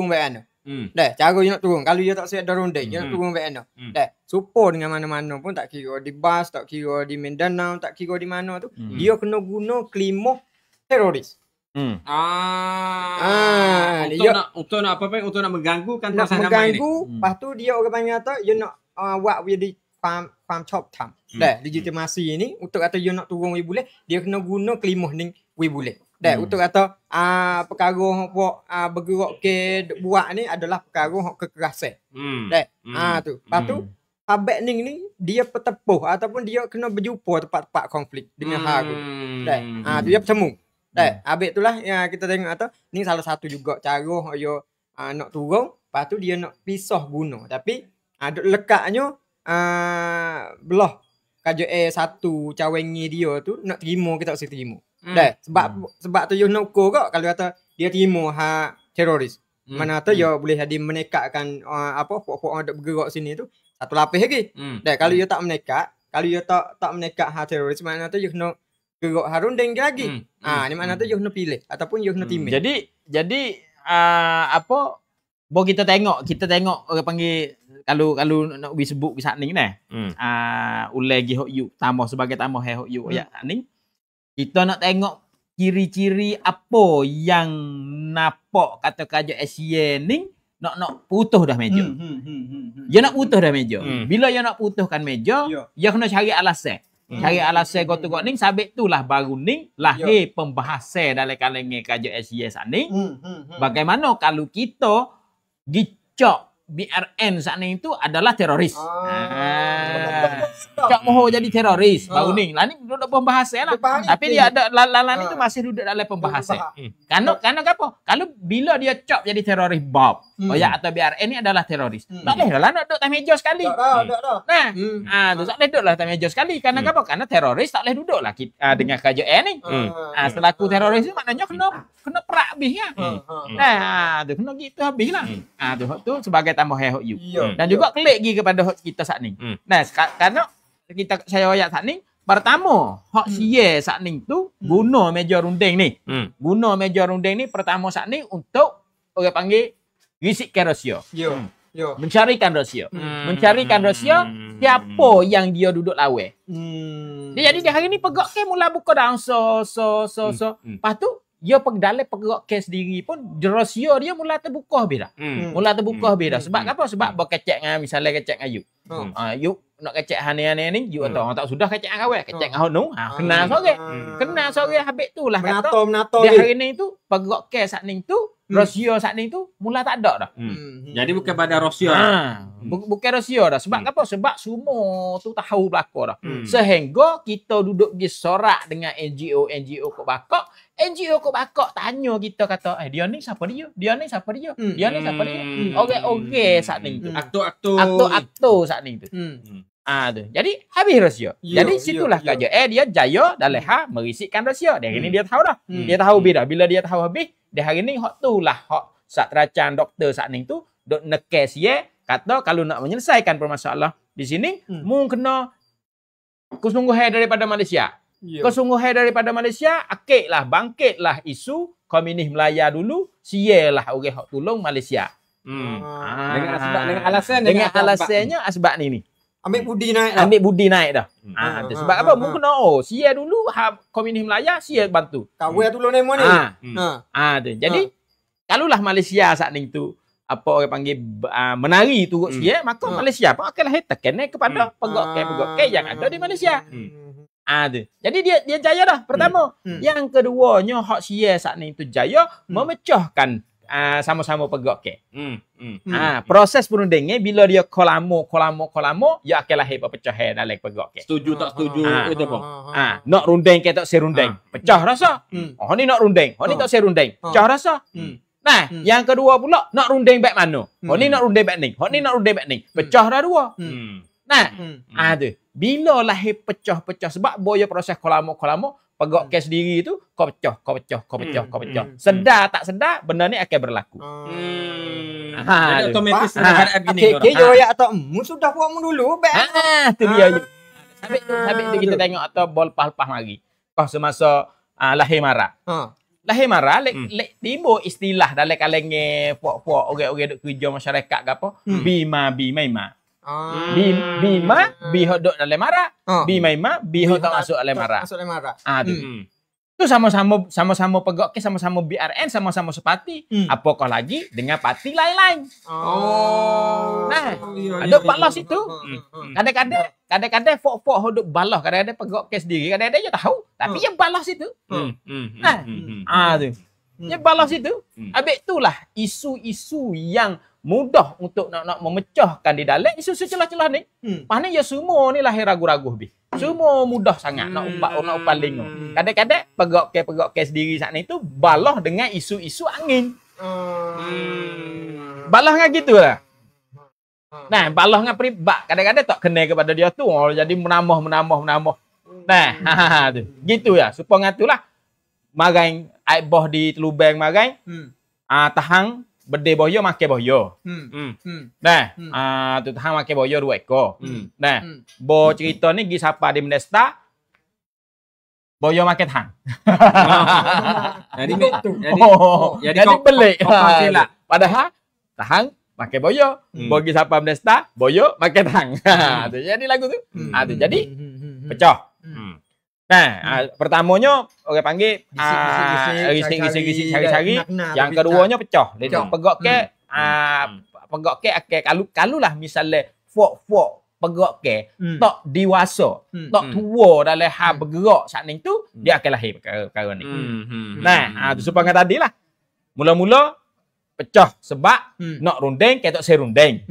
baik mana. Cara you nak turun. Kalau you tak siap ada runding, you nak turun baik mana. Support dengan mana-mana pun tak kira di bas, tak kira di Mindanao, tak kira di mana tu. Dia kena guna kelimah teroris. Untuk nak apa? Untuk nak mengganggukan proses damai ni. Lepas tu dia orang panggil kata, you nak buat di farm chop time. Legitimasi ni untuk kata you nak turun we boleh, dia kena guna kelimah ni we boleh. Untuk kata perkara hok bergerak ke buat ni adalah perkara hok kekerasan. Tu. Lepas tu habak ni dia bertepuh ataupun dia kena berjumpa tempat-tempat konflik dengan haru. Dia bertemu. Habis itulah yang kita tengok atau ni salah satu juga cara yo nak turun, lepas tu dia nak pisah guna. Tapi lekatnya belah KJA satu cawangi dia tu nak terima kita tak terima. Sebab tu you nak ukur kok kalau kata dia terima teroris. Mana tu you boleh jadi menekatkan pokok-pokok yang bergerak sini tu satu lapis lagi. Kalau you tak menekat, kalau you tak menekat teroris, mana tu you kena gerak runding lagi. Ni mana tu you kena pilih ataupun you kena timing. Jadi bo kita tengok orang panggil kalau nak disebut bisa ni ulai gi hok you tambah sebagai tambah hok you ya ni. Kita nak tengok ciri-ciri apa yang nampak kata kerja Asia ni nak putus dah meja. Dia nak putus dah meja. Bila dia nak putuskan meja, dia kena cari alasan. Cari alasan gotu-gotu ni sabit itulah baru ni lahir pembahasan dalam kalangan kerja Asia saat ni. Bagaimana kalau kita cok BRN saat ni itu adalah teroris. Cok moho jadi teroris baru ni. Lah ni duduk pembahasan lah. Tapi dia ada lalan itu masih duduk dalam pembahasan. Karena apa? Kalau bila dia cok jadi teroris BOB, atau BRN ni adalah teroris. Tak boleh lah nak duduk atas meja sekali. Nah, tu tak boleh duduk lah atas meja sekali. Karena apa? Karena teroris tak boleh duduk lah dengan KJN ni. Selaku teroris ni maknanya kena perak habis ya. Nah, tu kena gitu habis lah. Tu sebagai tambah hot you. Dan juga klik lagi kepada hot kita saat ni. Nah, karena saya ayat saat ni, pertama hot siye saat ni tu guna meja runding ni. Guna meja runding ni pertama saat ni untuk orang panggil risikkan rahsia. Mencarikan rahsia. Mencarikan rahsia siapa yang dia duduk lawan. Jadi dia hari ni pegak ke mula buka dah Lepas tu dia dalam pegak kes sendiri pun rahsia dia mula terbuka habis dah. Mula terbuka habis dah. Sebab apa? Sebab berkecek dengan misalnya kecek dengan Yuk. Yuk nak kecek hane-hane ni, Yuk tak sudah kecek dengan kawan, kecek dengan Honu. Kenal sore. Kenal sore habis tu lah kata. Dia hari ni tu pegak kes saat ni tu rahsia saat ni tu mula tak ada dah. Jadi bukan pada rahsia. Bukan rahsia dah. Sebab apa? Sebab semua tu tahu belaka dah. Sehingga kita duduk pergi sorak dengan NGO kok bakak. NGO kok bakak tanya kita kata, dia ni siapa dia? Dia ni siapa dia? Dia ni siapa dia? Okey saat ni tu. Aktor saat ni tu. Tu. Jadi habis rahsia. Jadi situlah kerja. Dia jaya dalam merisikkan rahsia. Dari ni dia tahu dah. Dia tahu bila dia tahu habis, dia hari ni hak tu lah hak satracan doktor saat ni tu dok nekes ye kata kalau nak menyelesaikan permasalahan di sini mung kena kesungguhan daripada Malaysia. Kesungguhan daripada Malaysia, bangkitlah isu komunis Melaya dulu, siyelah orang hak tolong Malaysia. Dengan alasannya sebab ni. Ambil budi naik dah. Sebab apa? Mungkin sia dulu komunis Melaya, sia bantu. Kawai tolong nemo ni. Jadi kalaulah Malaysia saat ni tu apa orang panggil menari turut sia, maka Malaysia pun akanlah tekan kepada pegawai yang ada di Malaysia. Jadi dia jaya dah pertama. Yang keduanya hak sia saat ni tu jaya memecahkan sama-sama pegawai. Proses perundingan bila dia kolamo dia akan lahir perpecahan dalam pegawai. Setuju tak setuju itu apa? Nak runding ke tak serunding. Pecah rasa. Ni nak runding, ni tak serunding. Pecah rasa. Nah, yang kedua pula nak runding baik mana? Ni nak runding baik ni. Ni nak runding baik ni. Pecah dah dua. Nah, tu. Bila lahir pecah-pecah sebab boya proses kolamo pegawai kes sendiri tu kau pecah. Sedar tak sedar benda ni akan berlaku. Jadi otomatis terhadap begini. Okey, ya atau sudah buat dulu baik. Tu dia. Sampai kita tengok atau bol pah-pah lagi. Semasa lahir marah. Lahir marah timbul istilah dalam kalangan puak-puak orang-orang duk kerja masyarakat ke apa? Bima. Bima hok dalam marah. Bima hok tak masuk dalam marah. Tu sama-sama pegawai kes, sama-sama BRN, sama-sama sepati. Apakah lagi dengan parti lain-lain. Nah, ada balas itu. Kadang-kadang fok-fok hodok balas, kadang-kadang pegawai kes sendiri, kadang-kadang dia tahu, tapi dia balas itu. Nah, tu. Dia balas itu. Habis itulah isu-isu yang mudah untuk nak memecahkan di dalam isu celah-celah ni. Mana ya semua ni lahir ragu-ragu habis. Semua mudah sangat nak umpat lingo. Kadang-kadang pegawai sendiri saat ni tu balah dengan isu-isu angin. Balah dengan gitulah. Nah, balah dengan peribak kadang-kadang tak kena kepada dia tu, jadi menambah. Nah, tu. Gitu ya. Supaya ngatulah magai aibah di telubang magai. Tahang bede boyo make boyo. Nah, tu tahang make boyo 2 ekor. Nah, bo cerita ni gi siapa di Mendesta boyo make tahang. Jadi pelik. Padahal tahang make boyo, bogi siapa Mendesta boyo make tahang. Tu jadi lagu tu. Tu jadi pecah. Nah, pertamanya orang panggil gising cari-cari. Yang keduanya pecah. Jadi pegawai kalau lah misalnya fok pegawai tak dewasa, tak tua dalam hal bergerak saat ni tu, dia akan lahir perkara ni. Nah, tu supaya tadi lah. Mula-mula pecah sebab nak runding ketok serunding.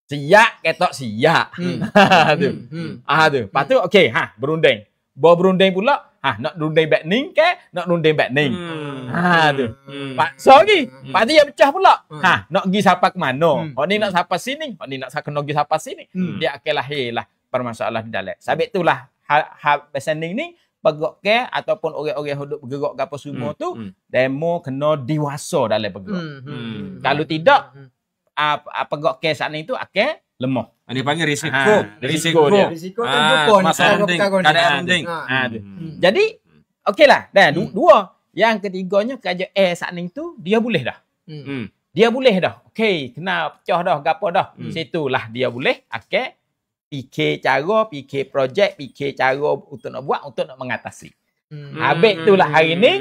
Siap ketok siap. Tu. Tu. Lepas tu okey, berunding. Berunding pula, nak runding back ning ke nak runding back ning. Tu. Paksa lagi. Lepas tu dia pecah pula. Nak pergi sampai ke mana? Hok ni nak sampai sini, hok ni nak kena pergi sampai sini. Dia akan lahirlah permasalahan di dalam. Sebab itulah hal sending ni pegok ke ataupun orang-orang hidup bergerak ke apa semua tu demo kena dewasa dalam bergerak. Kalau tidak pegok ke saat ni tu akan lemah. Dia panggil risiko. Risiko kan masalah keadaan runding. Jadi okeylah. Dan dua. Yang ketiganya kerja saat ni tu dia boleh dah. Dia boleh dah. Okey, kena pecah dah, gapo dah. Situlah dia boleh akan fikir cara, fikir projek, fikir cara untuk nak buat, untuk nak mengatasi. Habis itulah hari ni,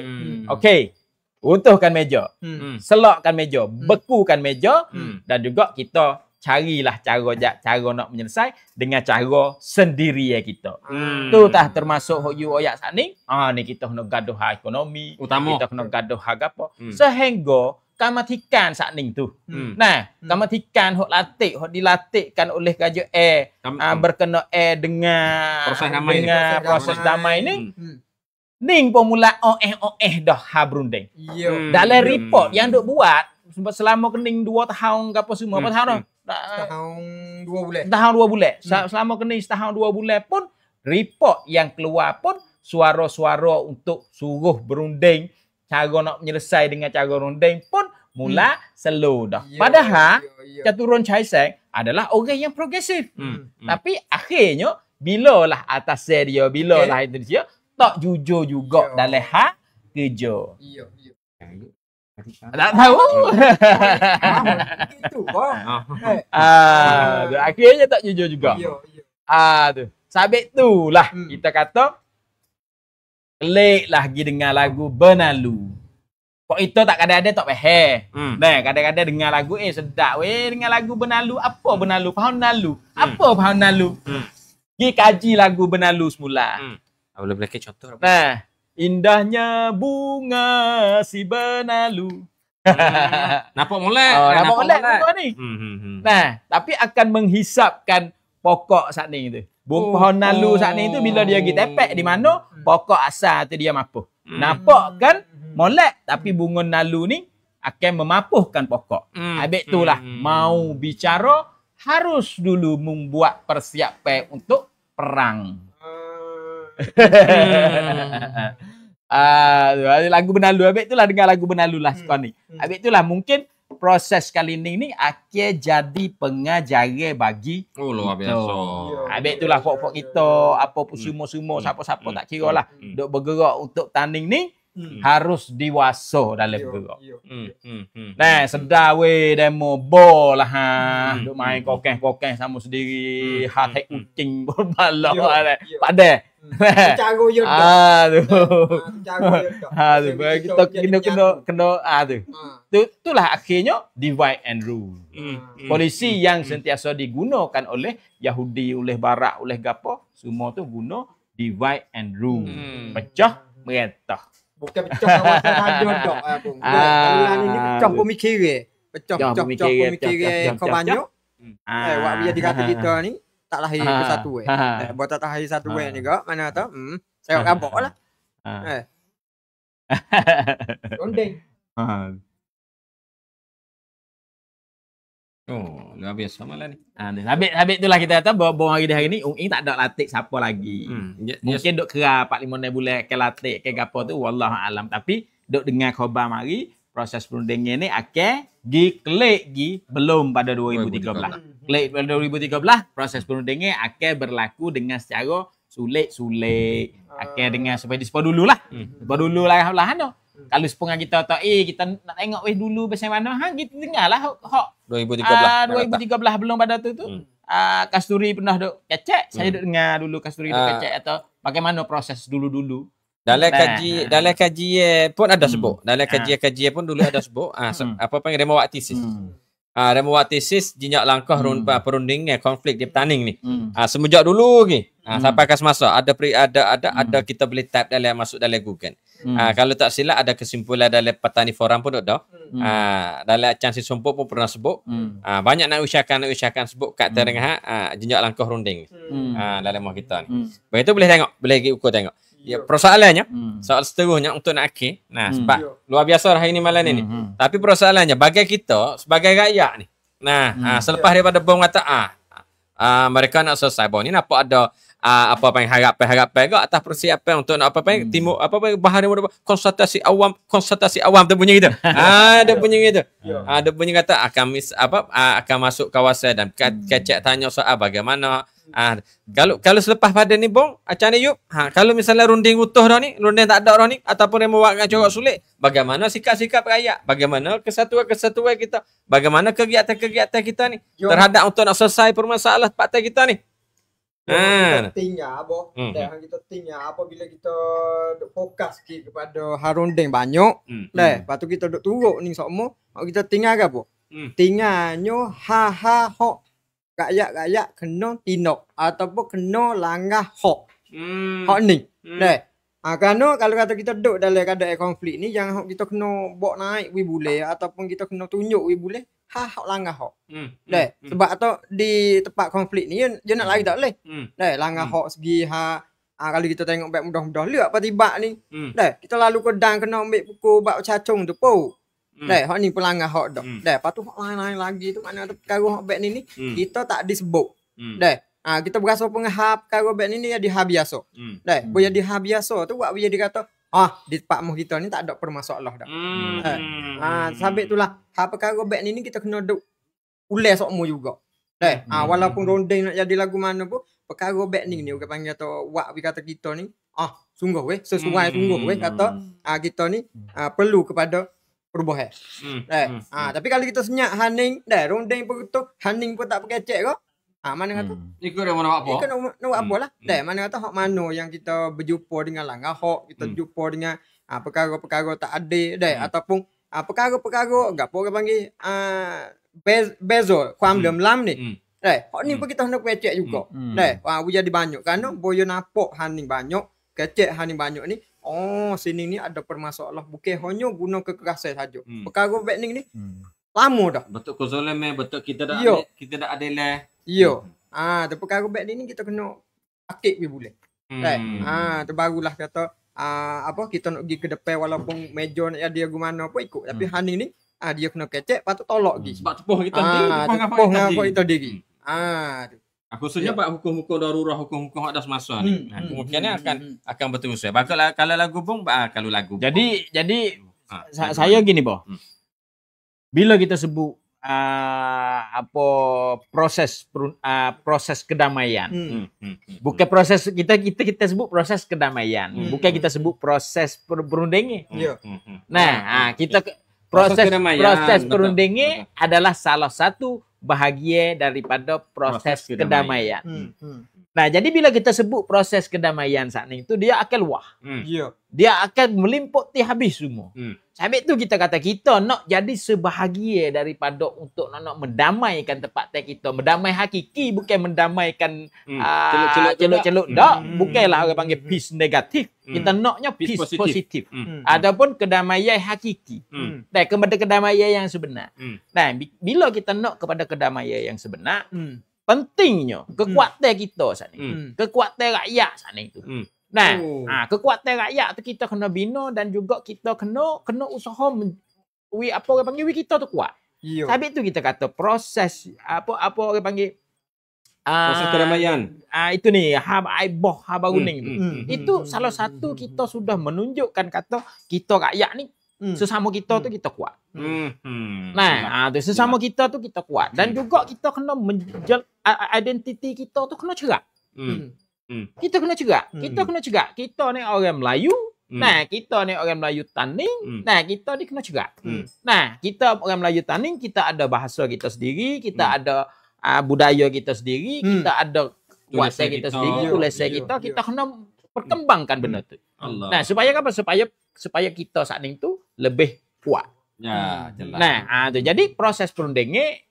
okey, runtuhkan meja, selakkan meja, bekukan meja, dan juga kita carilah cara nak menyelesai dengan cara sendiri kita. Tu tah termasuk you oyak saat ni. Ni kita kena gaduh ekonomi, utama. Kita kena gaduh apa. Sehingga kamatikan saat ni tu. Nah, kamatikan hok latih, hok dilatihkan oleh kerja berkena dengan proses damai ni. Ning pemula dah berunding. Dalam report yang duk buat selama kening 2 tahun ke apa semua, apa tahun dah? Tahun 2 bulan. Tahun 2 bulan. Selama kening setahun 2 bulan pun report yang keluar pun suara-suara untuk suruh berunding, cara nak menyelesai dengan cara runding pun mula slow dah. Padahal Caturun Chaiseng adalah orang yang progresif. Tapi akhirnya bilalah atas dia, bilalah itu dia tak jujur juga dalam hak kerja. Tak tahu. Itu akhirnya tak jujur juga. Tu. Sebab itulah kita kata kelik lagi dengan lagu Benalu. Kok itu tak kadang-kadang tak faham. Nah, kadang-kadang dengar lagu sedap dengan lagu Benalu. Apa Benalu? Faham Nalu. Apa faham Nalu? Pergi kaji lagu Benalu semula. Boleh beli contoh. Nah, indahnya bunga si Benalu. Nampak molek. Nampak molek ni. Nah, tapi akan menghisapkan pokok saat ni tu. Pohon nalu saat ni tu bila dia pergi tepek di mana pokok asal tu dia mapuh. Nampak kan molek, tapi bunga nalu ni akan memapuhkan pokok. Habis itulah mau bicara harus dulu membuat persiapan untuk perang. Lagu Benalu, habis itulah dengar lagu Benalu lah sekarang ni. Habis itulah mungkin proses kali ni akan jadi pengajaran bagi luar biasa. Habis itulah pok-pok kita, apa pun semua-semua, siapa-siapa tak kira lah. Duk bergerak untuk tanding ni harus dewasa dalam bergerak. Nah, sedar weh demo bol lah. Duk main kokeng-kokeng sama sendiri, hati kucing berbalak pada. Cara yo kita kena tu. Itulah akhirnya divide and rule. Polisi yang sentiasa digunakan oleh Yahudi, oleh Barat, oleh gapo, semua tu guna divide and rule. Pecah merentah. Bukan pecah kawasan radio dok abang. Ini pecah pemikiran. Pecah pemikiran kau banyak. Wak biar dikata kita ni tak lahir ke satu buat tak lahir satu ni juga mana tahu saya kabok lah. Runding. Luar biasa malah ni. Habis itulah kita kata bawa hari ni Ung Ing tak ada latih siapa lagi. Mungkin duk kera 4-5 bulan ke latih ke gapo tu wallahu alam, tapi duk dengar khabar mari proses perundingan ni akan diklik belum pada 2013. Klik pada 2013 proses perundingan akan berlaku dengan secara sulit-sulit. Akan dengan supaya dispa dululah. Dispa dululah tu. Kalau sepengang kita tak kita nak tengok dulu pasal mana kita dengarlah hok 2013 belum pada tu Kasturi pernah duk kecek, saya duk dengar dulu Kasturi duk kecek atau bagaimana proses dulu-dulu. Dalam kajian pun ada sebut. Dalam kajian pun dulu ada sebut apa panggil demo waktisis. Demo waktisis jinjak langkah perundingan konflik di petanding ni. Semenjak dulu ni sampai ke semasa ada kita boleh type dalam masuk dalam Google. Kalau tak silap ada kesimpulan dalam Petani Forum pun dah. Dalam Acan Si Sompok pun pernah sebut. Banyak nak usahakan sebut kat tengah jenjang langkah runding. Dalam muka kita ni. Begitu boleh tengok, boleh ukur tengok. Ya, persoalannya, soal seterusnya untuk nak akhir. Nah, sebab luar biasa hari ini malam ini. Tapi persoalannya bagi kita sebagai rakyat ni. Nah, selepas daripada bom kata mereka nak selesai bom ni nampak ada apa yang harapan ke atas persiapan untuk nak timur bahan konsultasi awam tu bunyi gitu. Ada bunyi gitu. Ada bunyi kata akan masuk kawasan dan kecek tanya soal bagaimana kalau selepas pada ni bong macam ni yuk. Kalau misalnya runding utuh dah ni, runding tak ada dah ni ataupun yang membuatkan corak sulit, bagaimana sikap-sikap rakyat, bagaimana kesatuan kita, bagaimana kegiatan kita ni terhadap untuk nak selesai permasalahan partai kita ni. Tinggal apa? Dan kita tinggal apabila kita fokus kepada harunding banyak. Lepas tu kita duk turuk ni semua, kita tinggal ke apa? Tinggalnya hok rakyat kena tindak ataupun kena langgar hok. Hok ni. Kerana kalau kata kita duduk dalam keadaan konflik ni, jangan kita kena bawa naik we boleh ataupun kita kena tunjuk we boleh. Hak langgar hak. Sebab tu di tempat konflik ni dia nak lari tak boleh. Langgar hak segi kalau kita tengok baik mudah-mudah lihat apa tiba ni. Kita lalu kedang kena ambil pukul bak cacung tu po. Hak ni pelanggar hak dah. Lepas tu hak lain-lain lagi tu mana ada perkara hak baik ni kita tak disebut. Kita berasa pengahap perkara baik ni dia hak biasa. Boleh di hak biasa tu buat dia dikata di tempat muh kita ni tak ada permasalah dah. Sampai itulah hal perkara baik ni kita kena duk ulas semua juga. Walaupun ronding nak jadi lagu mana pun perkara baik ni orang panggil kata wak kata kita ni sungguh sesuai sungguh kata kita ni perlu kepada perubahan. Tapi kalau kita senyap haning ronding pun tu haning pun tak pakai cek ke? Mana kata? Ikut dia mana apa? Ikut nak buat apa lah. Mana kata hak mana yang kita berjumpa dengan langgar hak, kita jumpa dengan perkara-perkara tak adil ataupun perkara-perkara apa orang panggil bezo kuam lam ni. Hak ni pun kita hendak pecek juga. Jadi banyak kerana boyo nampak haning banyak, kecek haning banyak ni. Sini ni ada permasalahan bukan hanya guna kekerasan saja. Perkara baik ni lama dah. Betul kezaliman, betul kita dah ada lah. Tu perkara baik ni kita kena akik we boleh. Tu barulah kata kita nak pergi ke depan walaupun meja nak jadi lagu mana apa ikut. Tapi haning ni dia kena kecek patut tolak lagi. Sebab tepuh kita tepuh apa kita diri. Khususnya pak hukum-hukum darurat, hukum-hukum hak dah semasa ni. Kemungkinan akan berterusan. Kalau lagu bung kalau lagu. Jadi saya gini boh. Bila kita sebut proses kedamaian. Bukan proses kita sebut proses kedamaian. Bukan kita sebut proses perundingan. Kita proses perundingan adalah salah satu bahagian daripada proses kedamaian. Nah, jadi bila kita sebut proses kedamaian saat ini itu dia akan luah. Dia akan meliputi habis semua. Sampai tu kita kata kita nak jadi sebahagia daripada untuk nak mendamaikan tempat kita, mendamai hakiki bukan mendamaikan celuk-celuk dak, bukanlah orang panggil peace negatif. Kita naknya peace positif. Ataupun kedamaian hakiki. Dan kepada kedamaian yang sebenar. Nah, bila kita nak kepada kedamaian yang sebenar, pentingnya kekuatan kita saat ni. Kekuatan rakyat saat ni tu. Nah, kekuatan rakyat tu kita kena bina dan juga kita kena usaha apa orang panggil kita tu kuat. Habis tu kita kata proses apa orang panggil proses kedamaian. Itu ni haba baruning tu. Itu salah satu kita sudah menunjukkan kata kita rakyat ni sesama kita tu kita kuat. Nah, tu sesama kita tu kita kuat dan juga kita kena identiti kita tu kena cerak. Kita kena cerak. Kita ni orang Melayu. Nah, kita ni orang Melayu Taning. Nah, kita ni kena cerak. Nah, kita orang Melayu Taning, kita ada bahasa kita sendiri, kita ada budaya kita sendiri, kita ada kuasa kita sendiri, tulisan kita kena perkembangkan benda tu. Nah, supaya apa? Supaya kita saat ini tu lebih kuat. Ya, jelas. Nah, tu jadi proses perundingan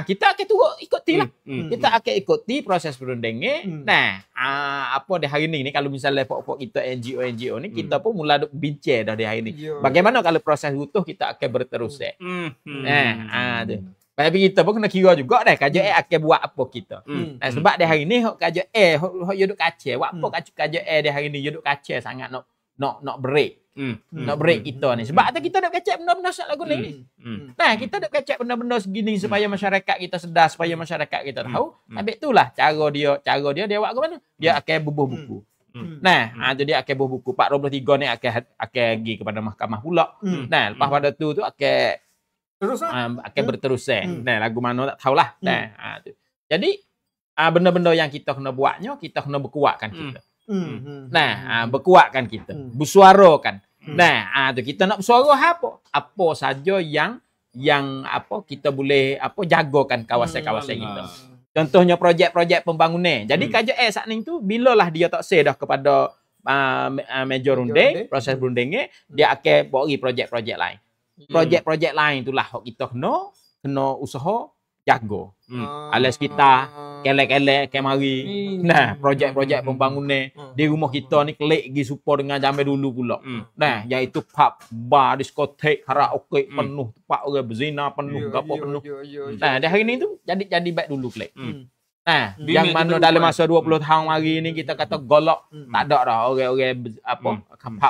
kita akan turut ikuti lah. Kita akan ikuti proses perundingan. Nah, apa di hari ni kalau misalnya pokok kita NGO ni, kita pun mula duk bincang dah di hari ni. Bagaimana kalau proses utuh kita akan berterus. Tu. Tapi kita pun kena kira juga dah KJL akan buat apa kita. Nah, sebab di hari ni KJL hok yo duk kacau. Buat apa KJL di hari ni yo duk kacau sangat nak break. Nak break kita ni. Sebab kita nak kacau benda-benda sat lagu ni. Nah, kita nak kacau benda-benda segini supaya masyarakat kita sedar, supaya masyarakat kita tahu. Habis itulah cara dia buat ke mana? Dia akan bubuh buku. Nah, jadi akan bubuh buku 423 ni akan pergi kepada mahkamah pula. Nah, lepas pada tu akan terus akan berterus. Nah, lagu mana tak tahulah. Nah, tu. Jadi benda-benda yang kita kena buatnya, kita kena berkuatkan kita. Nah, berkuatkan kita, bersuarakan. Nah, tu kita nak bersuara apa? Apa saja yang apa kita boleh jagakan kawasan-kawasan kita. Contohnya projek-projek pembangunan. Jadi KJL saat ni tu bilalah dia tak say dah kepada meja runding, proses rundingnya, dia akan bagi projek-projek lain. Projek-projek lain itulah kita kena usaha jaga. Alias kita kelek-kelek kemari. Nah, projek-projek pembangunan di rumah kita ni kelik gi supaya dengan zaman dulu pula. Nah, iaitu pub, bar, diskotek, karaoke penuh, tempat orang berzina penuh, apa penuh. Nah, di hari ni tu jadi baik dulu kelik. Nah, yang mana dalam masa 20 tahun hari ni kita kata golok, tak ada dah orang-orang pub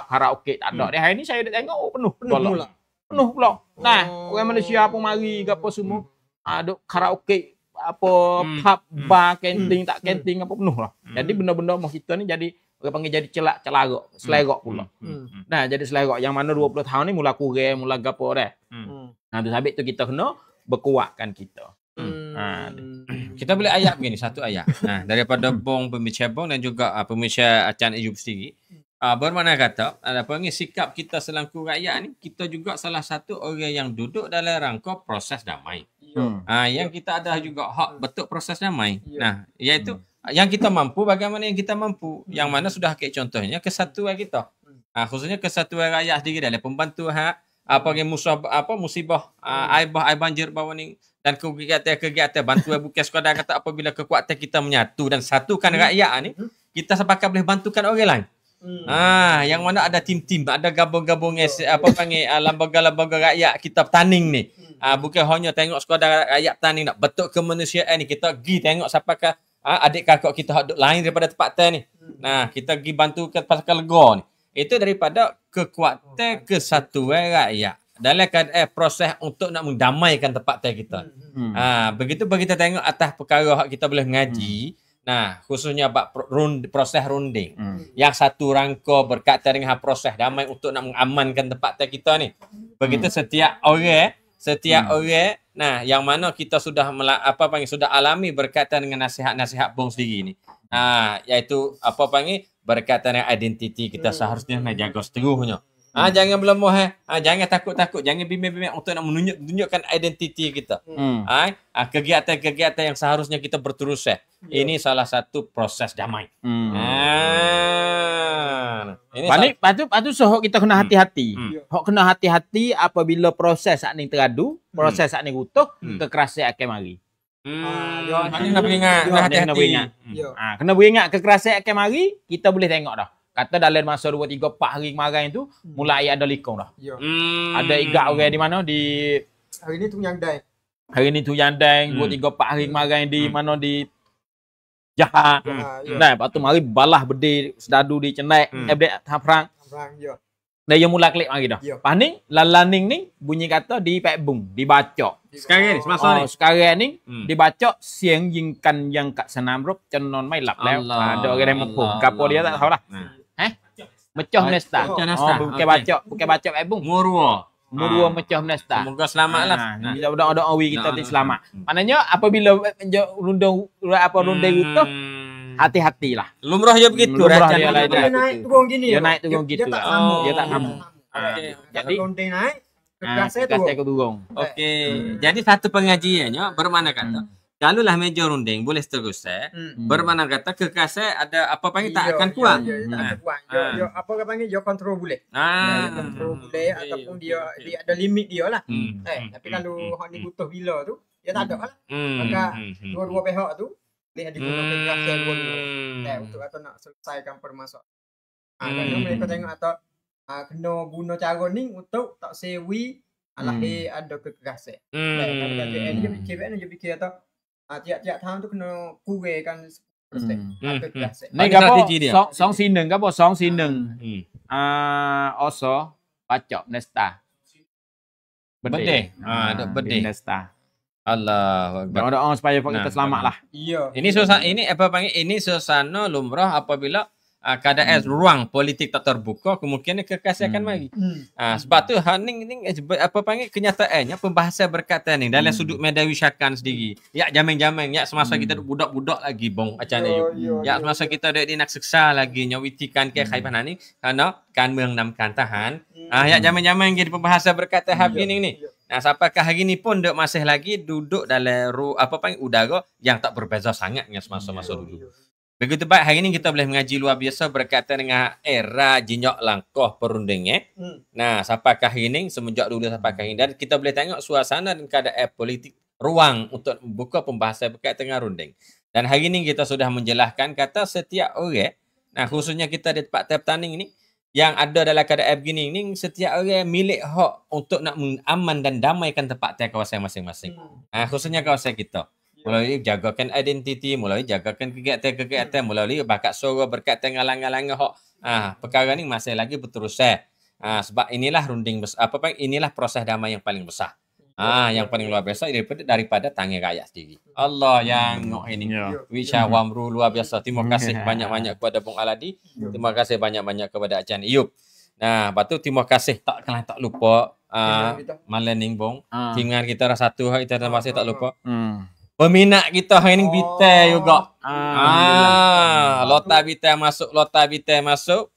karaoke tak ada. Di hari ni saya dah tengok penuh golok. Penuh pula. Nah, orang Malaysia pun mari ke apa semua. Duk karaoke apa pub, bar, kantin tak kantin apa penuh lah. Jadi benda-benda mah kita ni jadi orang panggil jadi celak-celak, selerak pula. Nah, jadi selerak yang mana 20 tahun ni mula kurang, mula gapo dah. Nah, tu habis tu kita kena berkuatkan kita. Kita boleh ayat begini, satu ayat. Nah, daripada Bong pembicara Bong dan juga pembicara Acan Ijub sendiri. Bermakna kata, sikap kita selaku rakyat ni, kita juga salah satu orang yang duduk dalam rangka proses damai. Yang kita ada juga hak betul proses damai. Nah, iaitu yang kita mampu, bagaimana yang kita mampu. Yang mana sudah kayak contohnya kesatuan kita. Khususnya kesatuan rakyat sendiri dalam pembantu musibah air banjir bawah ni dan kegiatan bantuan bukan sekadar kata apabila kekuatan kita menyatu dan satukan rakyat ni, kita sepakat boleh bantukan orang lain. Yang mana ada tim-tim, ada gabung-gabung lembaga-lembaga rakyat kita tanding ni. Bukan hanya tengok sekadar rakyat tanding nak betul kemanusiaan ni, kita pergi tengok siapakah adik kakak kita hak lain daripada tempat ni. Nah, kita pergi bantu ke pasal lega ni. Itu daripada kekuatan kesatuan rakyat dalam keadaan proses untuk nak mendamaikan tempat kita. Begitu kita tengok atas perkara hak kita boleh ngaji. Nah, khususnya proses runding. Yang satu rangka berkaitan dengan proses damai untuk nak mengamankan tempat kita ni. Begitu setiap orang, nah, yang mana kita sudah sudah alami berkaitan dengan nasihat-nasihat Bong sendiri ni. Iaitu berkaitan dengan identiti kita seharusnya nak jaga seterusnya. Jangan melemah, jangan takut-takut, jangan bimbang-bimbang untuk nak menunjukkan identiti kita. Kegiatan-kegiatan yang seharusnya kita berterus. Ini salah satu proses damai. Patut sohok kita kena hati-hati. Hok kena hati-hati apabila proses saat ni teradu, proses saat ni utuh, kekerasan akan mari. Kena beringat, kena beringat kekerasan akan mari, kita boleh tengok dah. Kata dalam masa 2, 3, 4 hari kemarin tu mulai ada likong dah. Ada igat orang di mana di hari ni tu yang dai. Hari ni tu yang dai 2, 3, 4 hari kemarin di mana di Jahat. Nah, lepas tu mari balah bedi sedadu di Cenek, perang. Dah yang mula klik mari dah. Pas ni lalaning ni bunyi kata di Pekbung, dibaca. Sekarang ni semasa ni. Sekarang ni dibaca siang jingkan yang kat senam rob cenon mai lap lew. Ada orang yang mempung. Kapo dia tak tahulah. Mecah nesta. Bukan baca Pekbung. Murua mecah nesta. Semoga selamatlah. Kita doa-doa kita selamat. Maknanya apabila runding itu hati-hatilah. Lumrah je begitu. Dia naik turun gini. Dia naik turun gitu. Dia tak ngamuk. Jadi runding naik, kekasih turun. Okey. Jadi satu pengajiannya bermakna kata, kalaulah meja runding boleh seterusnya, bermakna kata kekasih ada apa panggil tak akan kuat. Tak akan kuat. Apa panggil dia kontrol boleh. Kontrol boleh ataupun dia ada limit dia lah. Tapi kalau hak ni butuh bila tu ya tak ada lah. Maka dua-dua pihak tu boleh digunakan kekerasan dua-dua untuk atau nak selesaikan permasalahan. Kerana mereka tengok atau kena guna cara ni untuk tak sewi lahir ada kekerasan. Kadang-kadang dia fikir atau tiap-tiap tahun tu kena kurangkan 10% kekerasan. Ni apa? Song sineng ke apa? Song sineng. Oso pacok nesta. Bedeh. Ada bedeh. Nesta. Allah. Doa-doa supaya kita selamat lah. Iya. Ini apa panggil? Ini suasana lumrah apabila keadaan ruang politik tak terbuka, kemungkinan kekerasan akan mari. Sebab tu haning ni apa panggil kenyataannya pembahasan berkaitan ni dalam sudut media wisyakan sendiri. Ya jameng-jameng ya semasa kita budak-budak lagi bong macam ni. Ya semasa kita ada nak seksa lagi nyawitikan ke khaiban ni kerana kan มืองนำการทหาร. Ya jameng-jameng jadi pembahasan berkaitan hari ni. Nah, sampaikan hari ni pun duk masih lagi duduk dalam apa panggil udara yang tak berbeza sangat dengan semasa-masa dulu. Begitu baik hari ni kita boleh mengaji luar biasa berkaitan dengan era jinjak langkah perundingan. Nah, sampaikan hari ni semenjak dulu sampai hari ni dan kita boleh tengok suasana dan keadaan politik ruang untuk membuka pembahasan berkaitan dengan runding. Dan hari ni kita sudah menjelaskan kata setiap orang, nah khususnya kita di tempat petani ni yang ada dalam keadaan begini ni setiap orang milik hak untuk nak aman dan damaikan tempat kawasan masing-masing. Khususnya kawasan kita. Melalui jagakan identiti, melalui jagakan kegiatan-kegiatan, melalui bakat suara berkaitan dengan ngalang-ngalang hak. Perkara ni masih lagi berterusan. Sebab inilah runding besar, inilah proses damai yang paling besar. Yang paling luar biasa daripada tangan rakyat sendiri. Allah yang ini. Wisha wamru luar biasa. Terima kasih banyak-banyak kepada Bung Aladi. Terima kasih banyak-banyak kepada Acan Iyub. Nah, batu terima kasih tak lupa malam ni Bung. Tinggal kita satu hari kita masih tak lupa. Peminat kita hari ni Bitai juga. Lota Bitai masuk.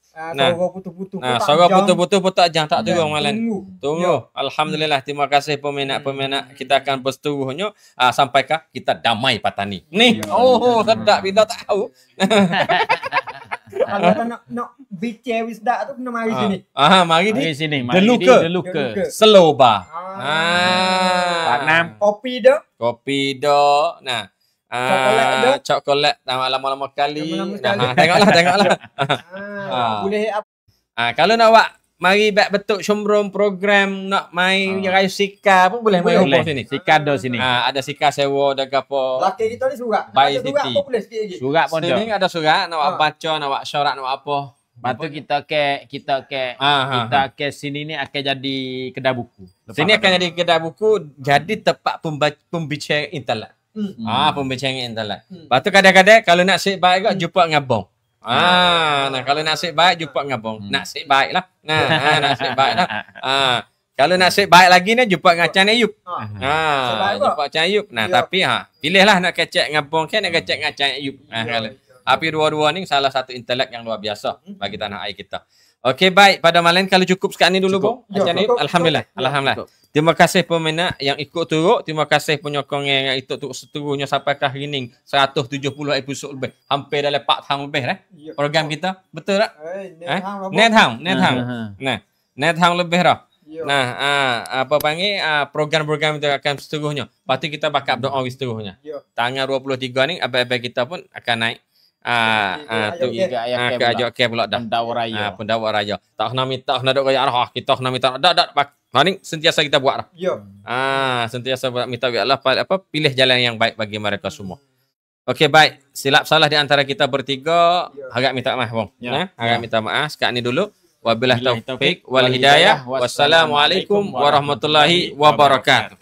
Suara putus-putus pun tak tak turun malam. Tunggu. Alhamdulillah, terima kasih peminat-peminat. Kita akan bersetujuhnya sampaikah kita damai Patani. Ni. Sedap kita tahu. Kalau nak bicara wisda tu kena mari sini. Mari di sini. Deluka. Seloba. Pak Kopi dah. Nah. Coklat lama-lama kali. Tengoklah. Boleh apa? Kalau nak buat mari back betul syumrum program nak mai rayu sika pun boleh mai hubung sini. Sika do sini. Ada sika sewa ada gapo. Laki kita ni surat. Surat pun boleh sikit lagi. Surat pun sini ada surat nak buat baca, nak buat syarat, nak buat apa. Lepas tu kita ke sini ni akan jadi kedai buku. Sini akan jadi kedai buku, jadi tempat pembicara internet. Pembicaraan internet. Lepas tu kadang-kadang kalau nak nasib baik juga jumpa ngabong. Nah kalau nasib baik jumpa ngabong. Nasib baik lah. Nasib baik lah. Kalau nasib baik lagi ni jumpa dengan Acan Ayub. Jumpa Acan Ayub. Nah tapi pilihlah nak kecek ngabong ke nak kecek dengan Acan Ayub. Tapi dua-dua ni salah satu intelek yang luar biasa bagi tanah air kita. Okey baik, pada malam kalau cukup sekarang ni dulu Bung. Acan Ayub. Alhamdulillah. Terima kasih peminat yang ikut turut. Terima kasih penyokong yang ikut turut seterusnya sampai ke hari ini. 170 episod lebih. Hampir dalam 4 tahun lebih program kita. Betul tak? Net hang. Nah, net hang lebih dah. Nah, apa panggil program-program itu akan seterusnya. Lepas tu kita bakal doa seterusnya. Tanggal 23 ni abang-abang kita pun akan naik tu ke ajak ke pula dah. Pendakwa raya. Tak nak minta nak dok raya kita nak minta dak ni sentiasa kita buat dah. Sentiasa buat minta Allah pilih jalan yang baik bagi mereka semua. Okey baik, silap salah di antara kita bertiga agak minta maaf Bang. Agak minta maaf sekarang ni dulu. Wabillahi taufik wal hidayah. Wassalamualaikum warahmatullahi wabarakatuh.